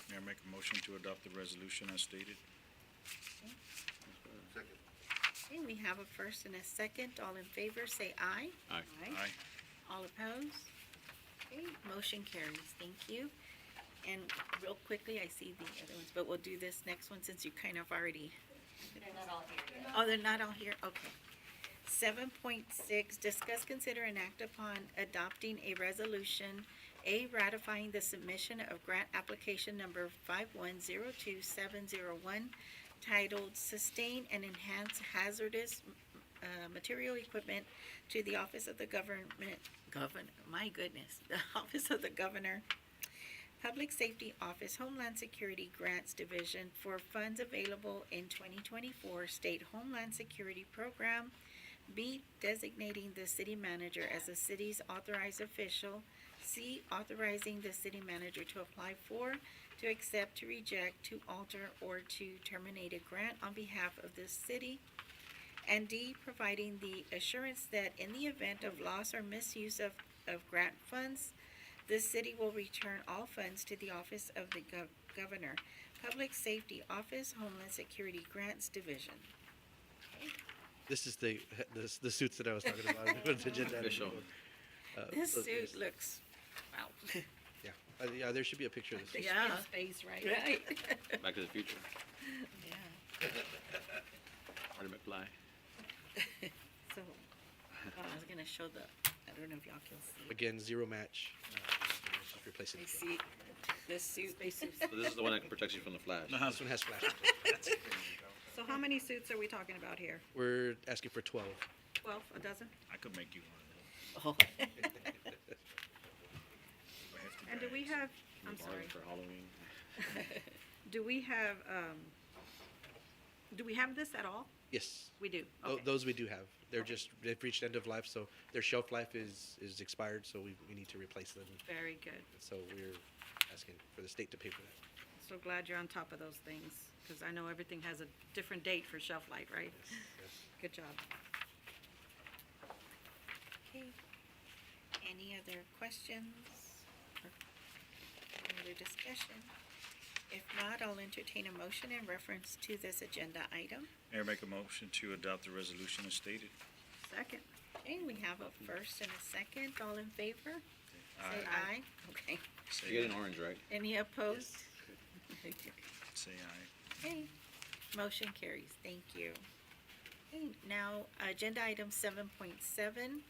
Mayor, make a motion to adopt the resolution as stated. Second. Okay, we have a first and a second. All in favor, say aye. Aye. Aye. All opposed? Okay, motion carries. Thank you. And real quickly, I see the other ones, but we'll do this next one since you kind of already. They're not all here yet. Oh, they're not all here? Okay. 7.6, discuss, consider, and act upon adopting a resolution, ratifying the submission of grant application number 5102701 titled Sustain and Enhance Hazardous Material Equipment to the Office of the the Office of the Governor, Public Safety Office, Homeland Security Grants Division for funds available in 2024 State Homeland Security Program. B, designating the city manager as the city's authorized official. C, authorizing the city manager to apply for, to accept, to reject, to alter, or to terminate a grant on behalf of the city. And D, providing the assurance that in the event of loss or misuse of grant funds, the city will return all funds to the Office of the Governor, Public Safety Office, Homeland Security Grants Division. This is the suits that I was talking about. with the agenda item Official. before. This So suit there's- looks, wow. Yeah, there should be a picture of this. Yeah. His face, right? Right. Back to the Future. Yeah. Marty McFly. So, I was gonna show I don't know if y'all can see. Again, zero match. Just replacing I the see this suit. So this is the one that protects you from the flash. This one has flash. So how many suits are we talking about here? We're asking for 12. 12, a dozen? I could make you one of those. Oh. And do we have, I'm Borrow sorry, For Halloween. do we have this at all? Yes. We do, Tho- okay. Those we do have. Okay. They've reached end of life, so their shelf life is expired, so we need to replace them. Very good. So we're asking for the state to pay for that. So glad you're on top of those things, because I know everything has a different date for shelf life, right? Yes. Good job. Okay. Any other questions? Or any other discussion? If not, I'll entertain a motion in reference to this agenda item. Mayor, make a motion to adopt the resolution as stated. Second. Okay, we have a first and a second. All in favor? Say Aye. aye. Okay. Say You get aye. an orange, right? Any opposed? Say aye. Okay, motion carries, thank you. Okay, now, agenda item 7.7,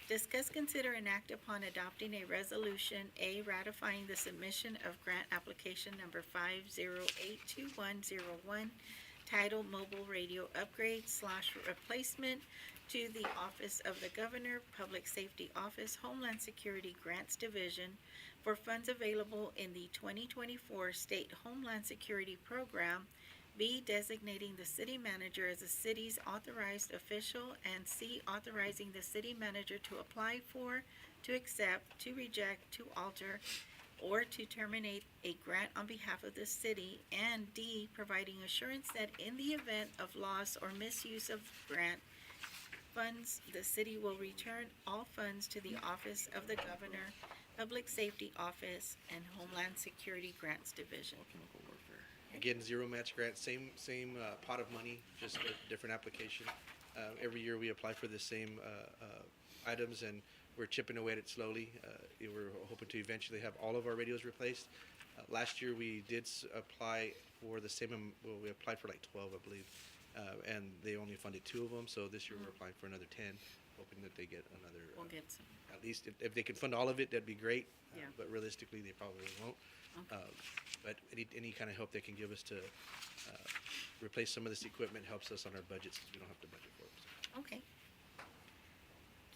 discuss, consider, and act upon adopting a resolution, A, ratifying the submission of grant application number 5082101, titled Mobile Radio Upgrade / Replacement to the Office of the Governor, Public Safety Office, Homeland Security Grants Division for funds available in the 2024 State Homeland Security Program. B, designating the city manager as the city's authorized official, and C, authorizing the city manager to apply for, to accept, to reject, to alter, or to terminate a grant on behalf of the city, and D, providing assurance that in the event of loss or misuse of grant funds, the city will return all funds to the Office of the Governor, Public Safety Office, and Homeland Security Grants Division. Again, zero match grant, same pot of money, just a different application. Every year we apply for the same items, and we're chipping away at it slowly. We're hoping to eventually have all of our radios replaced. Last year we did apply for the same. Well, we applied for like 12, I believe, and they only funded 2 of them. So this year we're applying for another 10, hoping that they get another. We'll get some. At least if they can fund all of it, that'd be great. Yeah. But realistically, they probably won't. Okay. But any kind of help they can give us to replace some of this equipment helps us on our budgets, because we don't have to budget for it. So. Okay.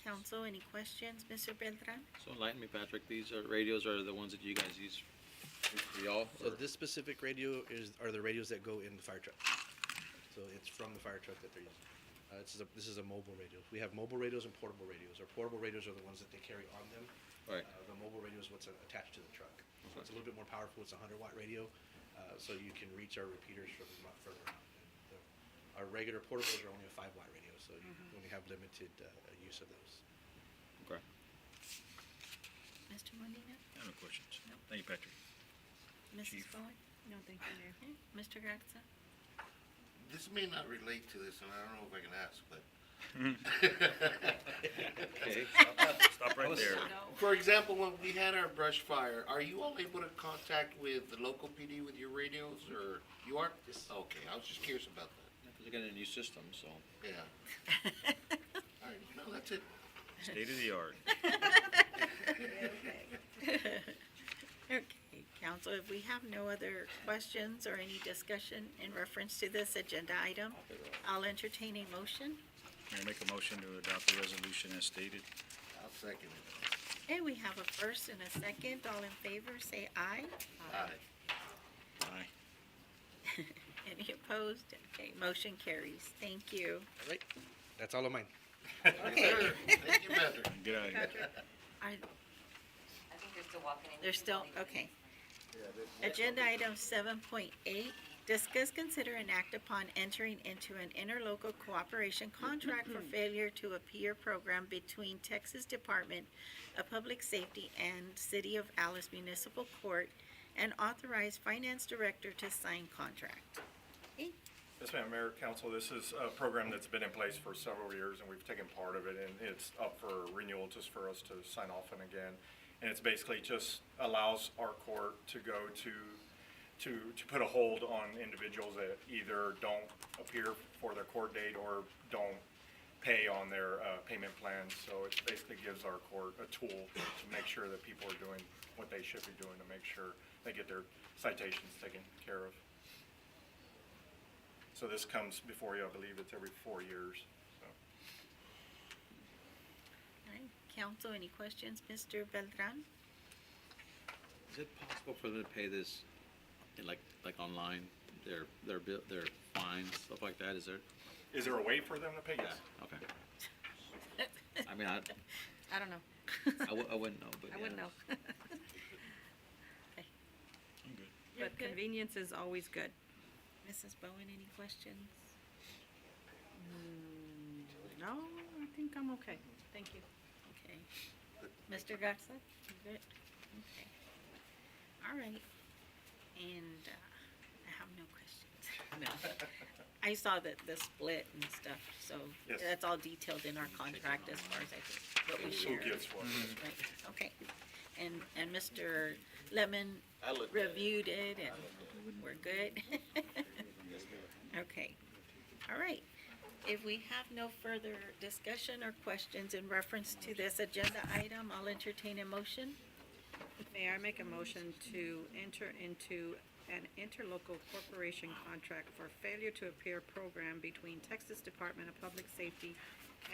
Council, any questions? Mr. Beltran? So enlighten me, Patrick. These radios are the ones that you guys use for y'all? So or- this specific radio are the radios that go in the fire truck. So it's from the fire truck that they're using. This is a mobile radio. We have mobile radios and portable radios. Our portable radios are the ones that they carry on them. Right. The mobile radio is what's attached to the truck. So it's a little bit more powerful. It's a 100-watt radio, so you can reach our repeaters from a lot further out. And our regular portables are only a 5-watt radio, so you only have limited use of those. Okay. Mr. Molina? I have no questions. Thank you, Patrick. Mrs. Chief. Boyd? No, thank you, Mayor. Okay. Mr. Garza? This may not relate to this, and I don't know if I can ask, but Okay. Stop right there. for example, when we had our brush fire, are you all able to contact with the local PD with your radios, or you are? Yes. Okay, I was just curious about that. Because they're getting a new system, so. Yeah. All right, no, that's it. State of the art. Okay, council, if we have no other questions or any discussion in reference to this agenda item, I'll entertain a motion. Mayor, make a motion to adopt the resolution as stated. I'll second it. Okay, we have a first and a second. All in favor, say aye. Aye. Aye. Any opposed? Okay, motion carries. Thank you. All right, that's all of mine. Okay. Thank you, Patrick. Get out of here. Are, I think there's still walking in. They're still, okay. Agenda item 7.8, discuss, consider, and act upon entering into an interlocal cooperation contract for failure to appear program between Texas Department of Public Safety and City of Alice Municipal Court, and authorize Finance Director to sign contract. Yes, ma'am, Mayor, Council, this is a program that's been in place for several years, and we've taken part of it, and it's up for renewal just for us to sign off on again. And it's basically just allows our court to go to put a hold on individuals that either don't appear for their court date or don't pay on their payment plans. So it basically gives our court a tool to make sure that people are doing what they should be doing to make sure they get their citations taken care of. So this comes before you, I believe it's every 4 years, so. All right, council, any questions? Mr. Beltran? Is it possible for them to pay this in like online, their bill, their fines, stuff like that? Is there Is there a way for them to pay? Yes. Okay. I mean, I don't know. I wouldn't know, but I wouldn't yeah. know. I'm good. You're But good. convenience is always good. Mrs. Bowen, any questions? No, I think I'm okay. Thank you. Okay. Mr. Garza, you good? Okay. All right. And I have no questions. No. I saw the split and stuff, so Yes. that's all detailed in our contract as far as I think what we Who share. gets what? Right, okay. And Mr. Lemon reviewed it and we're good? Okay. All right. If we have no further discussion or questions in reference to this agenda item, I'll entertain a motion. May I make a motion to enter into an interlocal corporation contract for failure to appear program between Texas Department of Public Safety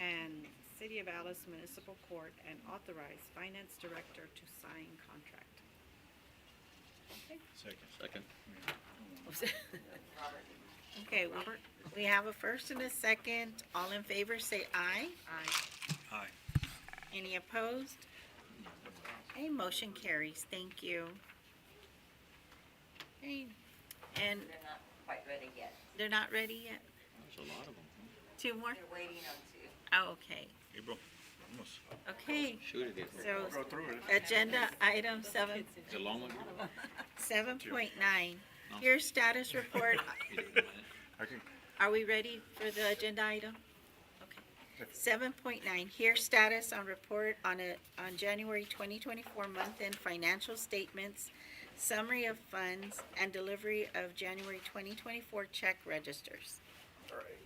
and City of Alice Municipal Court, and authorize Finance Director to sign contract. Second. Okay, we have a first and a second. All in favor, say aye. Aye. Aye. Any opposed? Okay, motion carries. Thank you. Okay, and They're not quite ready yet. they're not ready yet? There's a lot of them. Two more? They're waiting on two. Oh, okay. April, almost. Okay, Shoot it, April. so Go through it. agenda item seven, Is it a long one? 7.9. Here's status report. I can, Are we ready for the agenda item? Okay. 7.9, here status on report on January 2024 month-end financial statements, summary of funds, and delivery of January 2024 check registers. all right.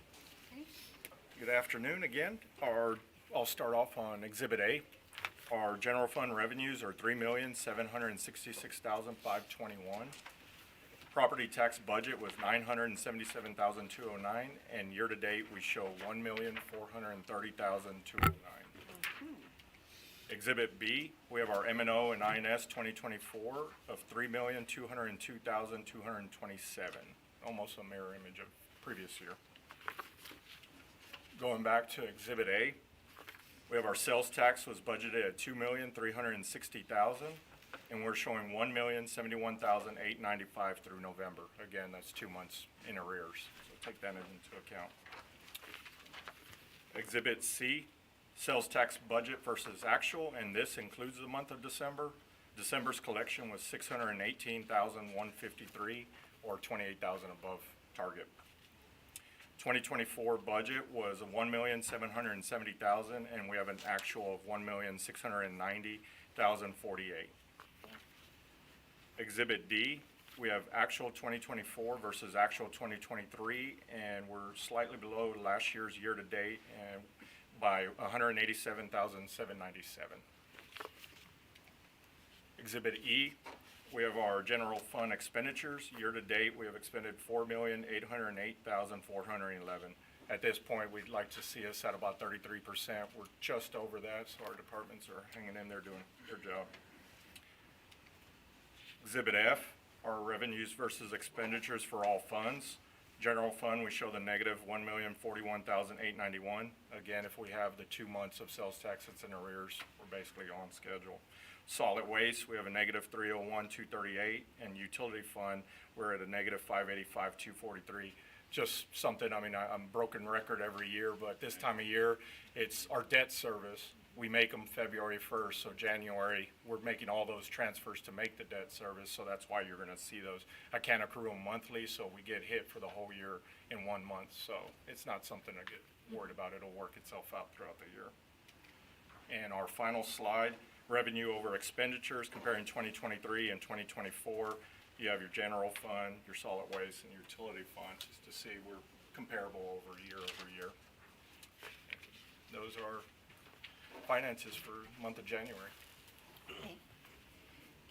Good afternoon again. I'll start off on Exhibit A. Our general fund revenues are $3,766,521. Property tax budget was $977,209, and year-to-date, we show $1,430,209. Exhibit B, we have our M and O and INS 2024 of $3,202,227, almost a mirror image of previous year. Going back to Exhibit A, we have our sales tax was budgeted at $2,360,000, and we're showing $1,071,895 through November. Again, that's 2 months in arrears, so take that into account. Exhibit C, sales tax budget versus actual, and this includes the month of December. December's collection was $618,153, or $28,000 above target. 2024 budget was $1,770,000, and we have an actual of $1,690,048. Exhibit D, we have actual 2024 versus actual 2023, and we're slightly below last year's year-to-date and by $187,797. Exhibit E, we have our general fund expenditures. Year-to-date, we have expended $4,808,411. At this point, we'd like to see us at about 33%. We're just over that, so our departments are hanging in there doing their job. Exhibit F, our revenues versus expenditures for all funds. General fund, we show the negative $1,041,891. Again, if we have the 2 months of sales tax that's in arrears, we're basically on schedule. Solid waste, we have a negative 301,238, and utility fund, we're at a negative 585,243. Just something, I mean, I'm broken record every year, but this time of year, it's our debt service. We make them February 1st, so January, we're making all those transfers to make the debt service, so that's why you're gonna see those. I can't accrue them monthly, so we get hit for the whole year in 1 month, so it's not something to get worried about. It'll work itself out throughout the year. And our final slide, revenue over expenditures comparing 2023 and 2024. You have your general fund, your solid waste, and your utility fund, just to see we're comparable over year. Those are finances for month of January. Okay.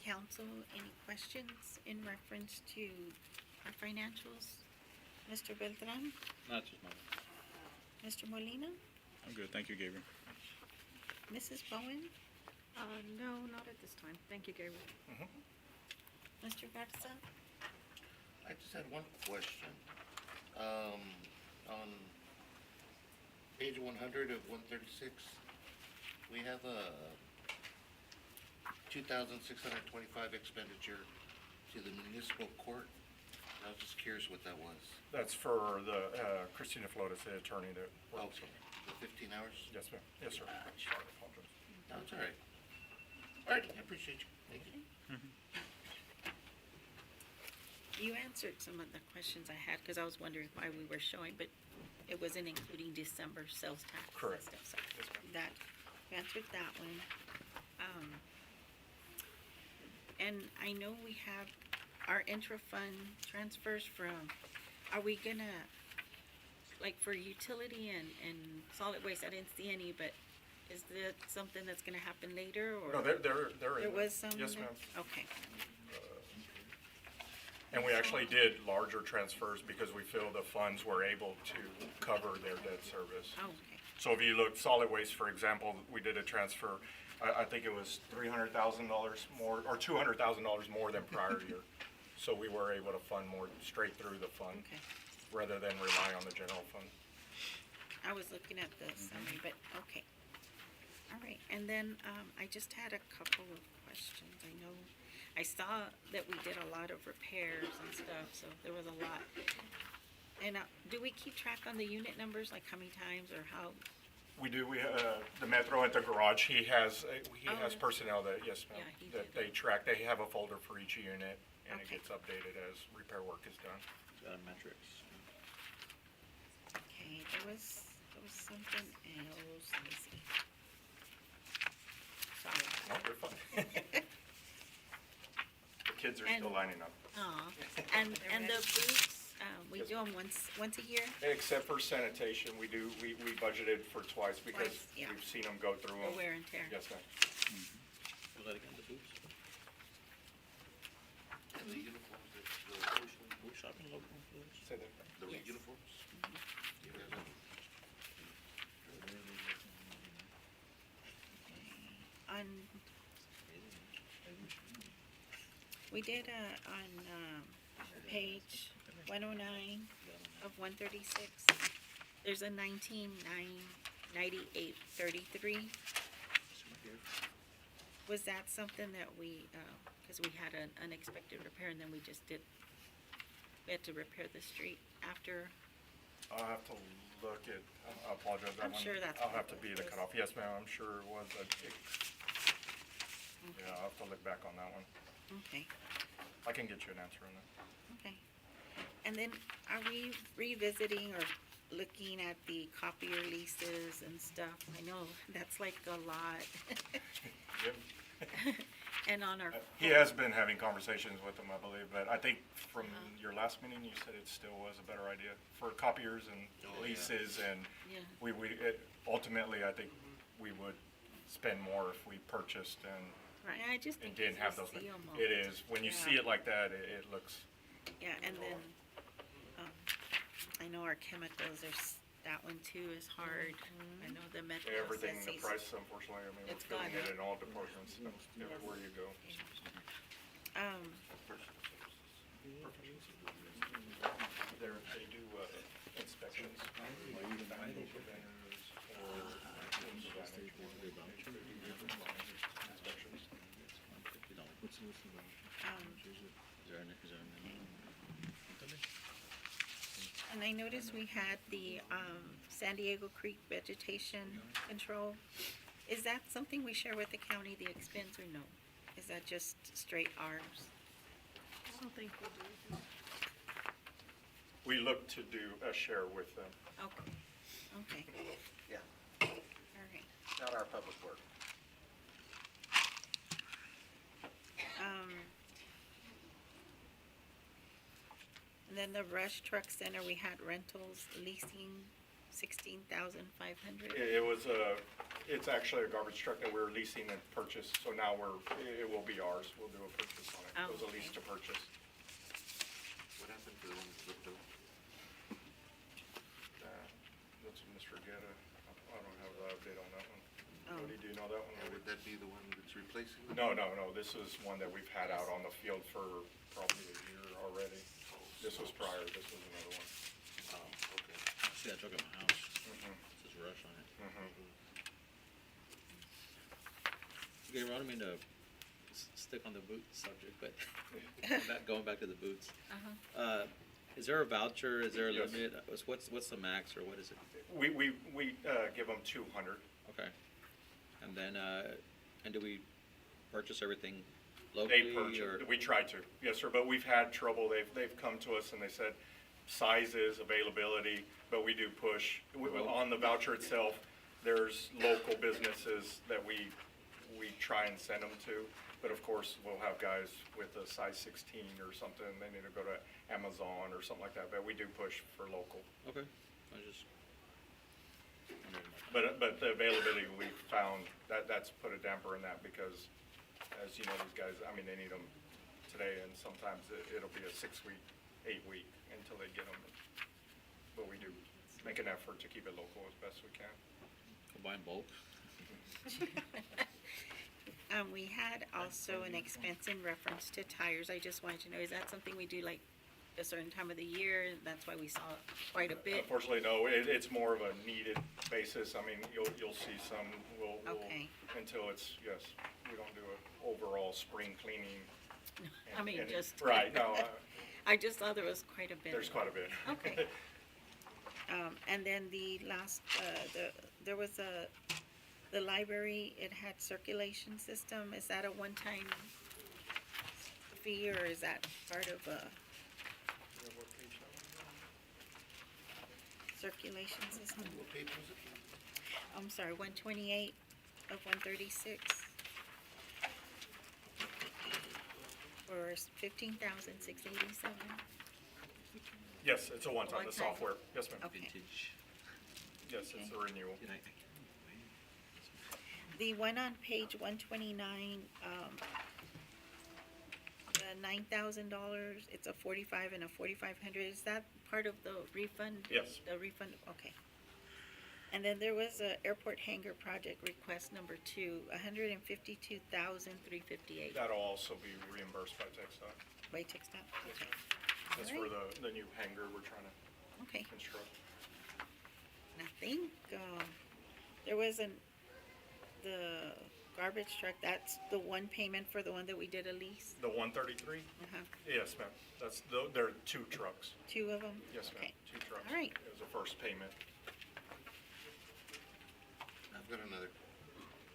Council, any questions in reference to our financials? Mr. Beltran? Not just mine. Mr. Molina? I'm good, thank you, Gabriel. Mrs. Bowen? No, not at this time. Thank you, Gabriel. Mr. Garza? I just had one question. On page 100 of 136, we have a 2,625 expenditure to the municipal court. I was just curious what that was. That's for the, Christina Flotis, the attorney that works. Okay, the 15 hours? Yes, ma'am. Yes, sir. Sorry, I apologize. No, it's all right. All right, I appreciate you. Thank you. You answered some of the questions I had, because I was wondering why we were showing, but it wasn't including December sales tax. and Correct. stuff, so Yes, ma'am. that, you answered that one. And I know we have our intra-fund transfers from, are we gonna, like for utility and solid waste, I didn't see any, but is that something that's gonna happen later, or? No, they're in There there. was some? Yes, there? ma'am. Okay, And we actually did larger transfers because we feel the funds were able to cover their debt service. oh, okay, So if you look, solid waste, for example, we did a transfer, I think it was $300,000 more, or $200,000 more than prior year. So we were able to fund more straight through the fund, okay. rather than rely on the general fund. I was looking at the summary, but, okay. All right, and then, I just had a couple of questions. I know, I saw that we did a lot of repairs and stuff, so there was a lot. And, do we keep track on the unit numbers, like how many times or how? We do, the Metro at the garage, he has Oh, personnel that, yes, ma'am, Yeah, he that did. they track, they have a folder for each unit, and it Okay. gets updated as repair work is done. Metrics. Okay, there was something else, let me see. Sorry. No, you're fine. The kids are still And- lining up. Aw, and the boots, we do them once a year? Except for sanitation, we budgeted for twice because Twice, yeah. we've seen them go through For them. wear and tear? Yes, ma'am. Was that again, the boots? And the uniforms, Boot shopping logo? Boots? Say that. the Yes. uniforms? You guys have- On, we did, on, page 109 of 136, there's a 19,998.33. Was that something that we, because we had an unexpected repair and then we had to repair the street after? I'll have to look at, I apologize. that I'm one- sure that's I'll what have to it be the is. cutoff. Yes, ma'am, I'm sure it was. Yeah, I'll have to look back on that one. Okay. I can get you an answer on that. Okay. And then are we revisiting or looking at the copier leases and stuff? I know that's like a lot. Yep. And on our. He has been having conversations with them, I believe, but I think from your last meeting, you said it still was a better idea for copiers and leases, and Yeah. ultimately, I think we would spend more if we purchased and Right, I just think. didn't it's have a those. seal moment. It is, when you see Yeah. it like that, it looks, Yeah, and then, I know our chemicals, that one too is hard. I know the Metro everything, says the he's- price, unfortunately, I mean, It's we're feeling gone it up. in all departments, everywhere you go. They do inspections. Financial vendors or things of that nature. Inspections. And I noticed we had the, San Diego Creek vegetation control. Is that something we share with the county, the expense, or no? Is that just straight ours? I don't think we'll do. We look to do a share with them. Okay, okay, Yeah, all right. not our public work. And then the Rush Truck Center, we had rentals, leasing, 16,500. It was it's actually a garbage truck that we're leasing and purchase, so now it will be ours. We'll do a purchase on it. It was a lease to purchase. What happened to the one that flipped over? That's Mr. Guetta. I don't have the update on that one. Oh. Woody, do you know that one? Or would that be the one that's replacing? it? No. This is one that we've had out on the field for probably a year already. This was prior. This was another one. Oh, okay. I see that truck at my house. Mhm. Says Rush on it. Mhm. Okay, I don't mean to stick on the boot subject, but going back to the boots. Is there a voucher? Is there a Yes. limit? What's the max or what is it? We give them 200. Okay. And then, and do we purchase everything They locally purchase, or? we try to, yes, sir, but we've had trouble, they've come to us and they said sizes, availability, but we do push. On the voucher itself, there's local businesses that we try and send them to, but of course, we'll have guys with a size 16 or something, they need to go to Amazon or something like that, but we do push for local. Okay, I just wondering about that. But the availability we found, that's put a damper in that because, as you know, these guys, I mean, they need them today and sometimes it'll be a 6-week, 8-week until they get them. But we do make an effort to keep it local as best we can. We'll buy in bulk. We had also an expense in reference to tires. I just wanted to know, is that something we do like a certain time of the year? That's why we saw quite a bit. Unfortunately, no, it's more of a needed basis. I mean, you'll see some, we'll, Okay. until it's, yes, we don't do an overall spring cleaning. I mean, just. Right, no, I just saw there was quite a bit. there's quite a bit. Okay. And then the last, there was the library, it had circulation system. Is that a one-time fee or is that part of a circulation system? What page was it? I'm sorry, 128 of 136. For 15,687. Yes, it's a one-time, the One-time. software. Yes, ma'am. Okay. Vintage. Yes, it's a renewal. The one on page 129, the $9,000, it's a 45 and a 4,500. Is that part of the refund? Yes. The refund, okay. And then there was a airport hangar project request number 2, $152,358. That'll also be reimbursed by TxDOT. By TxDOT, okay. That's All for right. the new hangar we're trying to Okay, construct. and I think, there was the garbage truck, that's the one payment for the one that we did a lease? The 133? Uh-huh, Yes, ma'am. There are 2 trucks. 2 of them? Yes, ma'am. Okay. 2 trucks. All right. It was the first payment. I've got another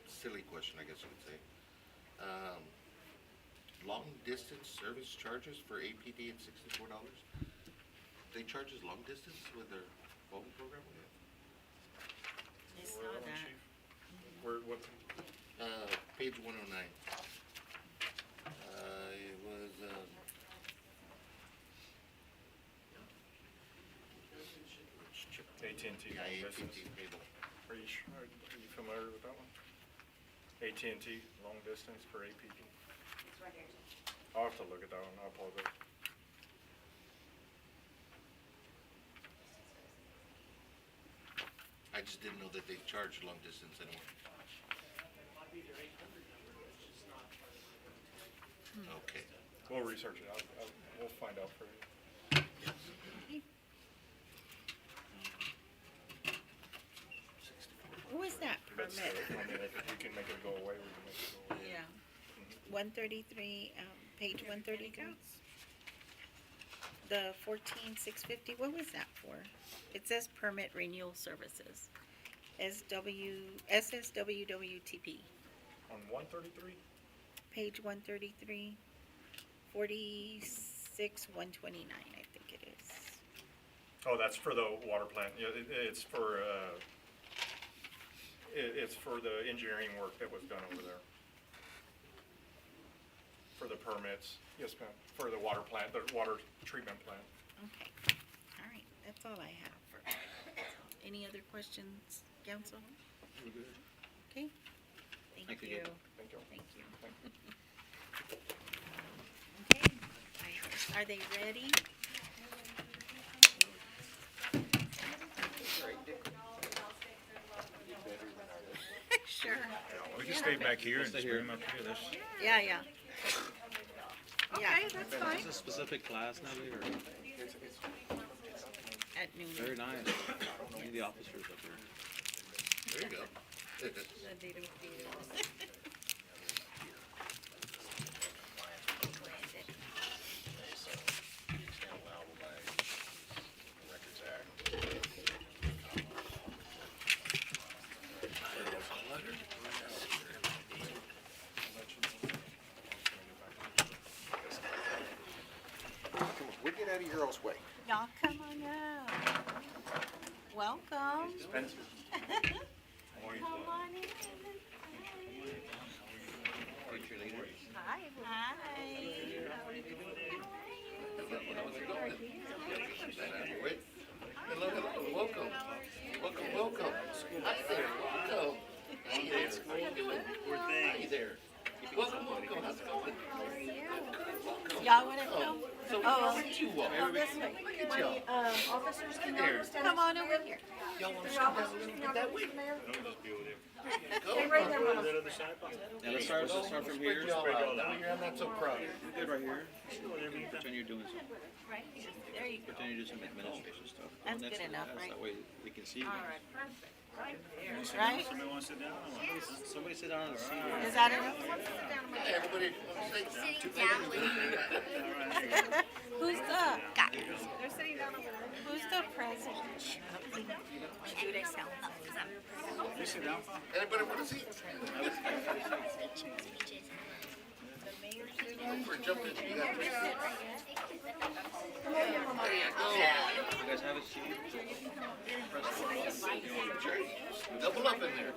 silly question, I guess you would say. Long distance service charges for APD at $64? They charge us long distance with their phone program? I saw Where on, that. Chief? Where, what, Page 109. It was, AT&T yeah, long AT&T distance. cable. Are you familiar with that one? AT&T long distance for APD. It's right here. I'll have to look at that one. I apologize. I just didn't know that they charged long distance anymore. Okay. We'll research it. We'll find out for you. What was that That's, permit? I mean, if we can make it go away, we can make it go away. Yeah. 133, page 133. The 14,650, what was that for? It says permit renewal services. SSWWTP, On 133? page 133, 46,129, I think it is. Oh, that's for the water plant. Yeah, it's for, it's for the engineering work that was done over there. For the permits, yes, ma'am, for the water plant, the water treatment plant. Okay, all right, that's all I have for, any other questions, council? Okay, thank you. Thank you. Thank you. Okay, are they ready? Sure. We can stay back here and just bring them up here. That's, Yeah, yeah. Okay, that's fine. Is this a specific class, Nelly, or? At noon. Very nice. Need the officers up here. There you go. We'll get out of your all's way. Y'all come on up. Welcome. Spencer. Come on in. Hi. Hi. Wait. Hello, welcome. Welcome. Hi there, welcome. Hey there. How you doing? Hi there. Welcome. How's it going? Y'all wanna come? So, Oh, where did you walk? oh, this way. Look at y'all. Officers can There. Come on over here. Y'all want to stop that way? Stay right there, Mama. Yeah, let's start from here. Spread y'all out. That way you're not so crowded. Good right here. Continue doing something. Right here. There you go. Continue to do some administration stuff. That's Next good to enough, that, right? That way we can see you. All right, perfect. Right there. Somebody Right? want to sit down? Somebody sit down and see. Is that enough? Hey, everybody. Who's the guy? Who's the president? Do they sound? You sit down, Paul? Anybody want to see? For jumping, you got to. There you go. You guys have a seat? Double up in there.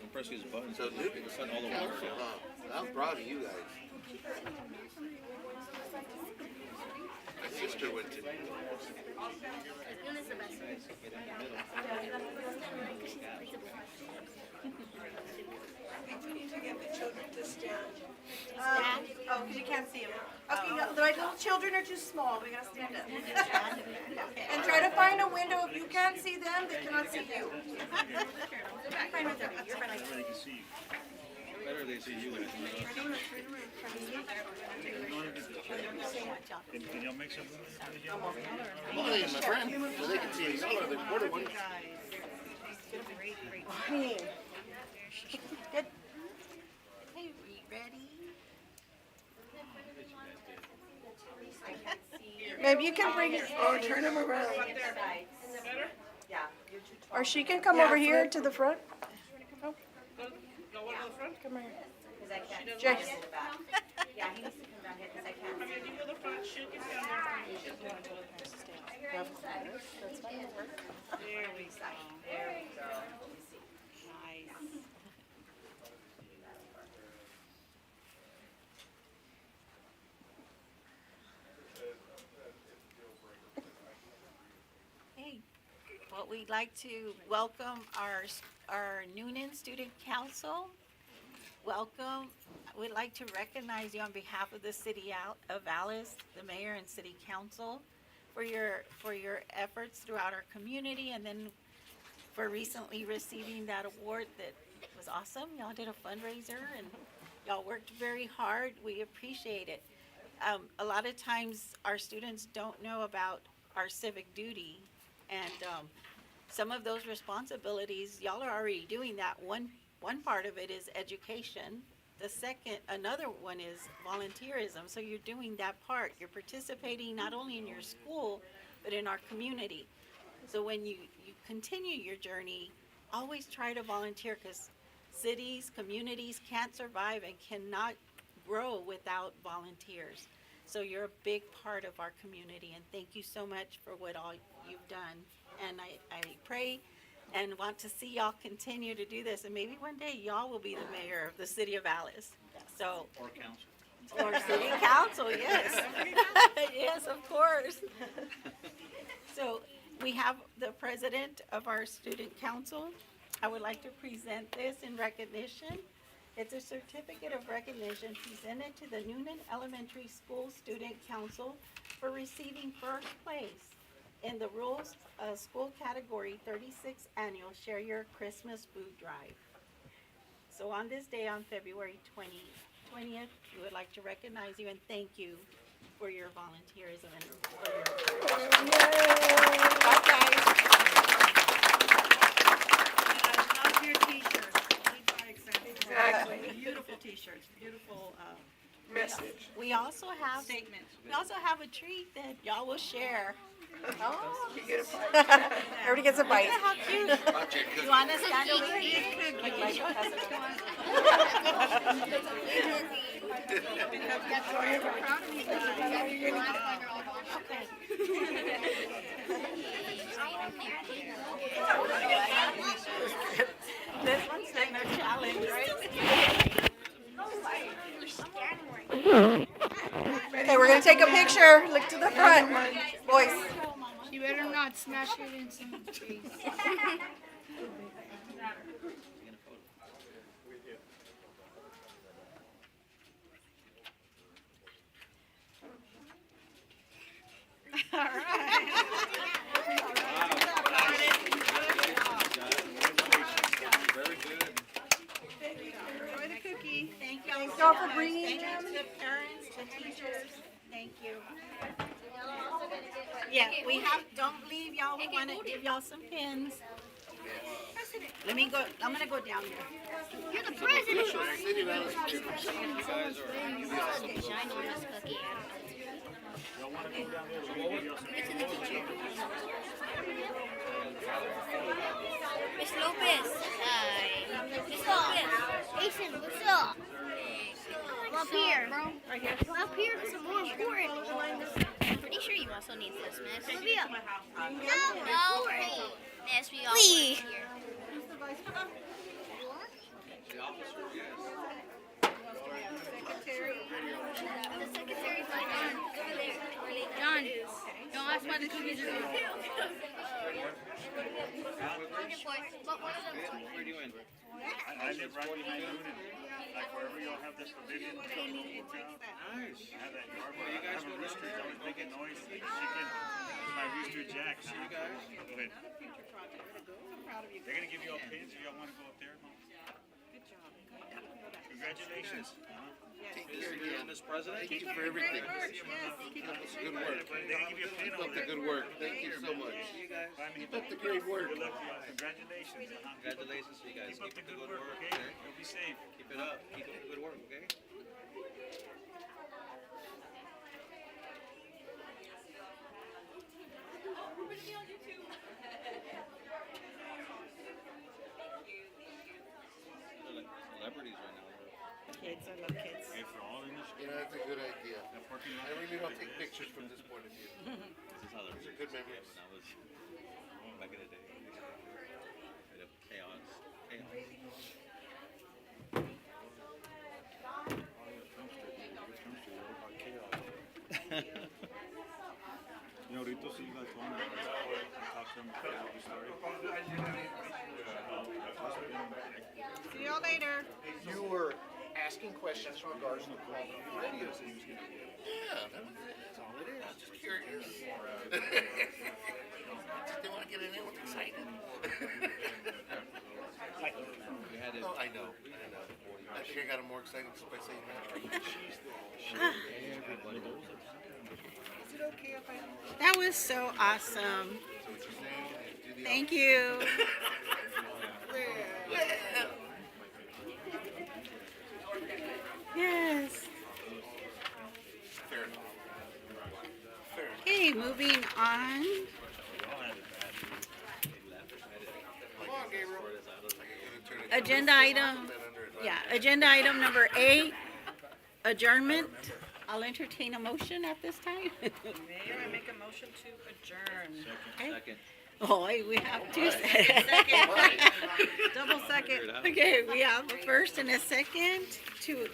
And press these buttons. So, Luke, It's letting all the water down. I'm proud of you guys. My sister went to. Oh, because you can't see them. Okay, no, the little children are too small, we gotta stand up. And try to find a window, if you can't see them, they cannot see you. Fine right there. You're fine. Everybody can see you. Better they see you guys. Can y'all make something? Come on in, my friend, so they can see y'all are the important ones. Honey. Good. Hey, we ready? Maybe you can bring it, or turn them around. Or she can come over here to the front. Oh. Come here. Jace. Yeah, he needs to come down here because I can't. There we go. There we go. Nice. Hey, well, we'd like to welcome our Noonan Student Council. Welcome. We'd like to recognize you on behalf of the city of Alice, the mayor and city council, for your efforts throughout our community, and then for recently receiving that award that was awesome. Y'all did a fundraiser and y'all worked very hard. We appreciate it. A lot of times our students don't know about our civic duty, And, some of those responsibilities, y'all are already doing that. One part of it is education. The second, another one is volunteerism. So you're doing that part. You're participating not only in your school, but in our community. So when you continue your journey, always try to volunteer, because cities, communities can't survive and cannot grow without volunteers. So you're a big part of our community, and thank you so much for what all you've done. And I pray and want to see y'all continue to do this, and maybe one day y'all will be the mayor of the city of Alice. So, Or council. or city council, yes. Yes, of course. So we have the president of our student council. I would like to present this in recognition. It's a certificate of recognition presented to the Noonan Elementary School Student Council for receiving first place in the Rules School Category 36 Annual Share Your Christmas Food Drive. So on this day, on February 20th, we would like to recognize you and thank you for your volunteerism and for your... Bye, guys. I love your t-shirts. Exactly. Beautiful t-shirts, beautiful, Message. We also have... statement. We also have a treat that y'all will share. Oh, you get a bite. Everybody gets a bite. Look at how cute. You want to stand over here? This one's like no challenge, right? Okay, we're gonna take a picture. Look to the front, boys. You better not smash it in someone's face. Enjoy the cookie. Thank y'all. Thank y'all for bringing Thank you to the parents, the teachers. Thank you. Yeah, we have, don't leave, y'all. We want to give y'all some pins. Let me go, I'm gonna go down there. You're the president. Ginormous cookie. Miss Lopez. Hi. Miss Lopez. Jason, what's up? Up here. Right here. Up here is more important. I'm pretty sure you also need this, Miss. Olivia. No. Miss, we all work here. The secretary's like over there. John, don't ask why the cookies are gone. But one of them. Where do you in? I live right behind Noonan, like wherever you'll have this pavilion. Nice. I have that yard where I have a rooster, it's always making noise, like a chicken. My rooster Jack. See you guys? Go ahead. They're gonna give you all pins, if y'all wanna go up there. Good job. Congratulations. Take care again, Mr. President. Thank you for everything. Yes, keep up Good work. They're gonna give you a pin Keep over up the there. good work. Thank you so much. Keep up the great work. Good luck to y'all. Congratulations. Congratulations to you guys. Keep up the good work, okay? You'll be safe. Keep it up. Keep up the good work, okay? They're like celebrities right now. kids. I love kids. Hey, for all in this, You know, that's a good idea. that parking lot. I really don't take pictures from this point of view. This is how they're Those are good memories. when I was back in the day. Bit of chaos. You know, Rito, see you guys want to talk to them about the story. See y'all later. You were asking questions in regards to the radios that he was going to get. Yeah, that's all it is. Just curious. They want to get in there with excited. Oh, I know. I think I got him more excited just by saying that. Is it okay if I? That was so awesome. Thank you. Yes. Okay, moving on. Agenda item number 8, adjournment. I'll entertain a motion at this time. Mayor, I make a motion to adjourn. Second. Oh, we have two. Double second. Okay, we have a first and a second to,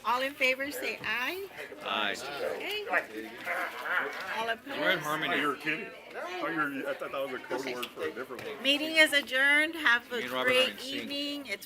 all in favor say aye. Aye. Okay. All We're in opposed? harmony. You're kidding. I thought that was a code word for a different one. Meeting is adjourned. Have a Me and Robert are in great sync. evening. It's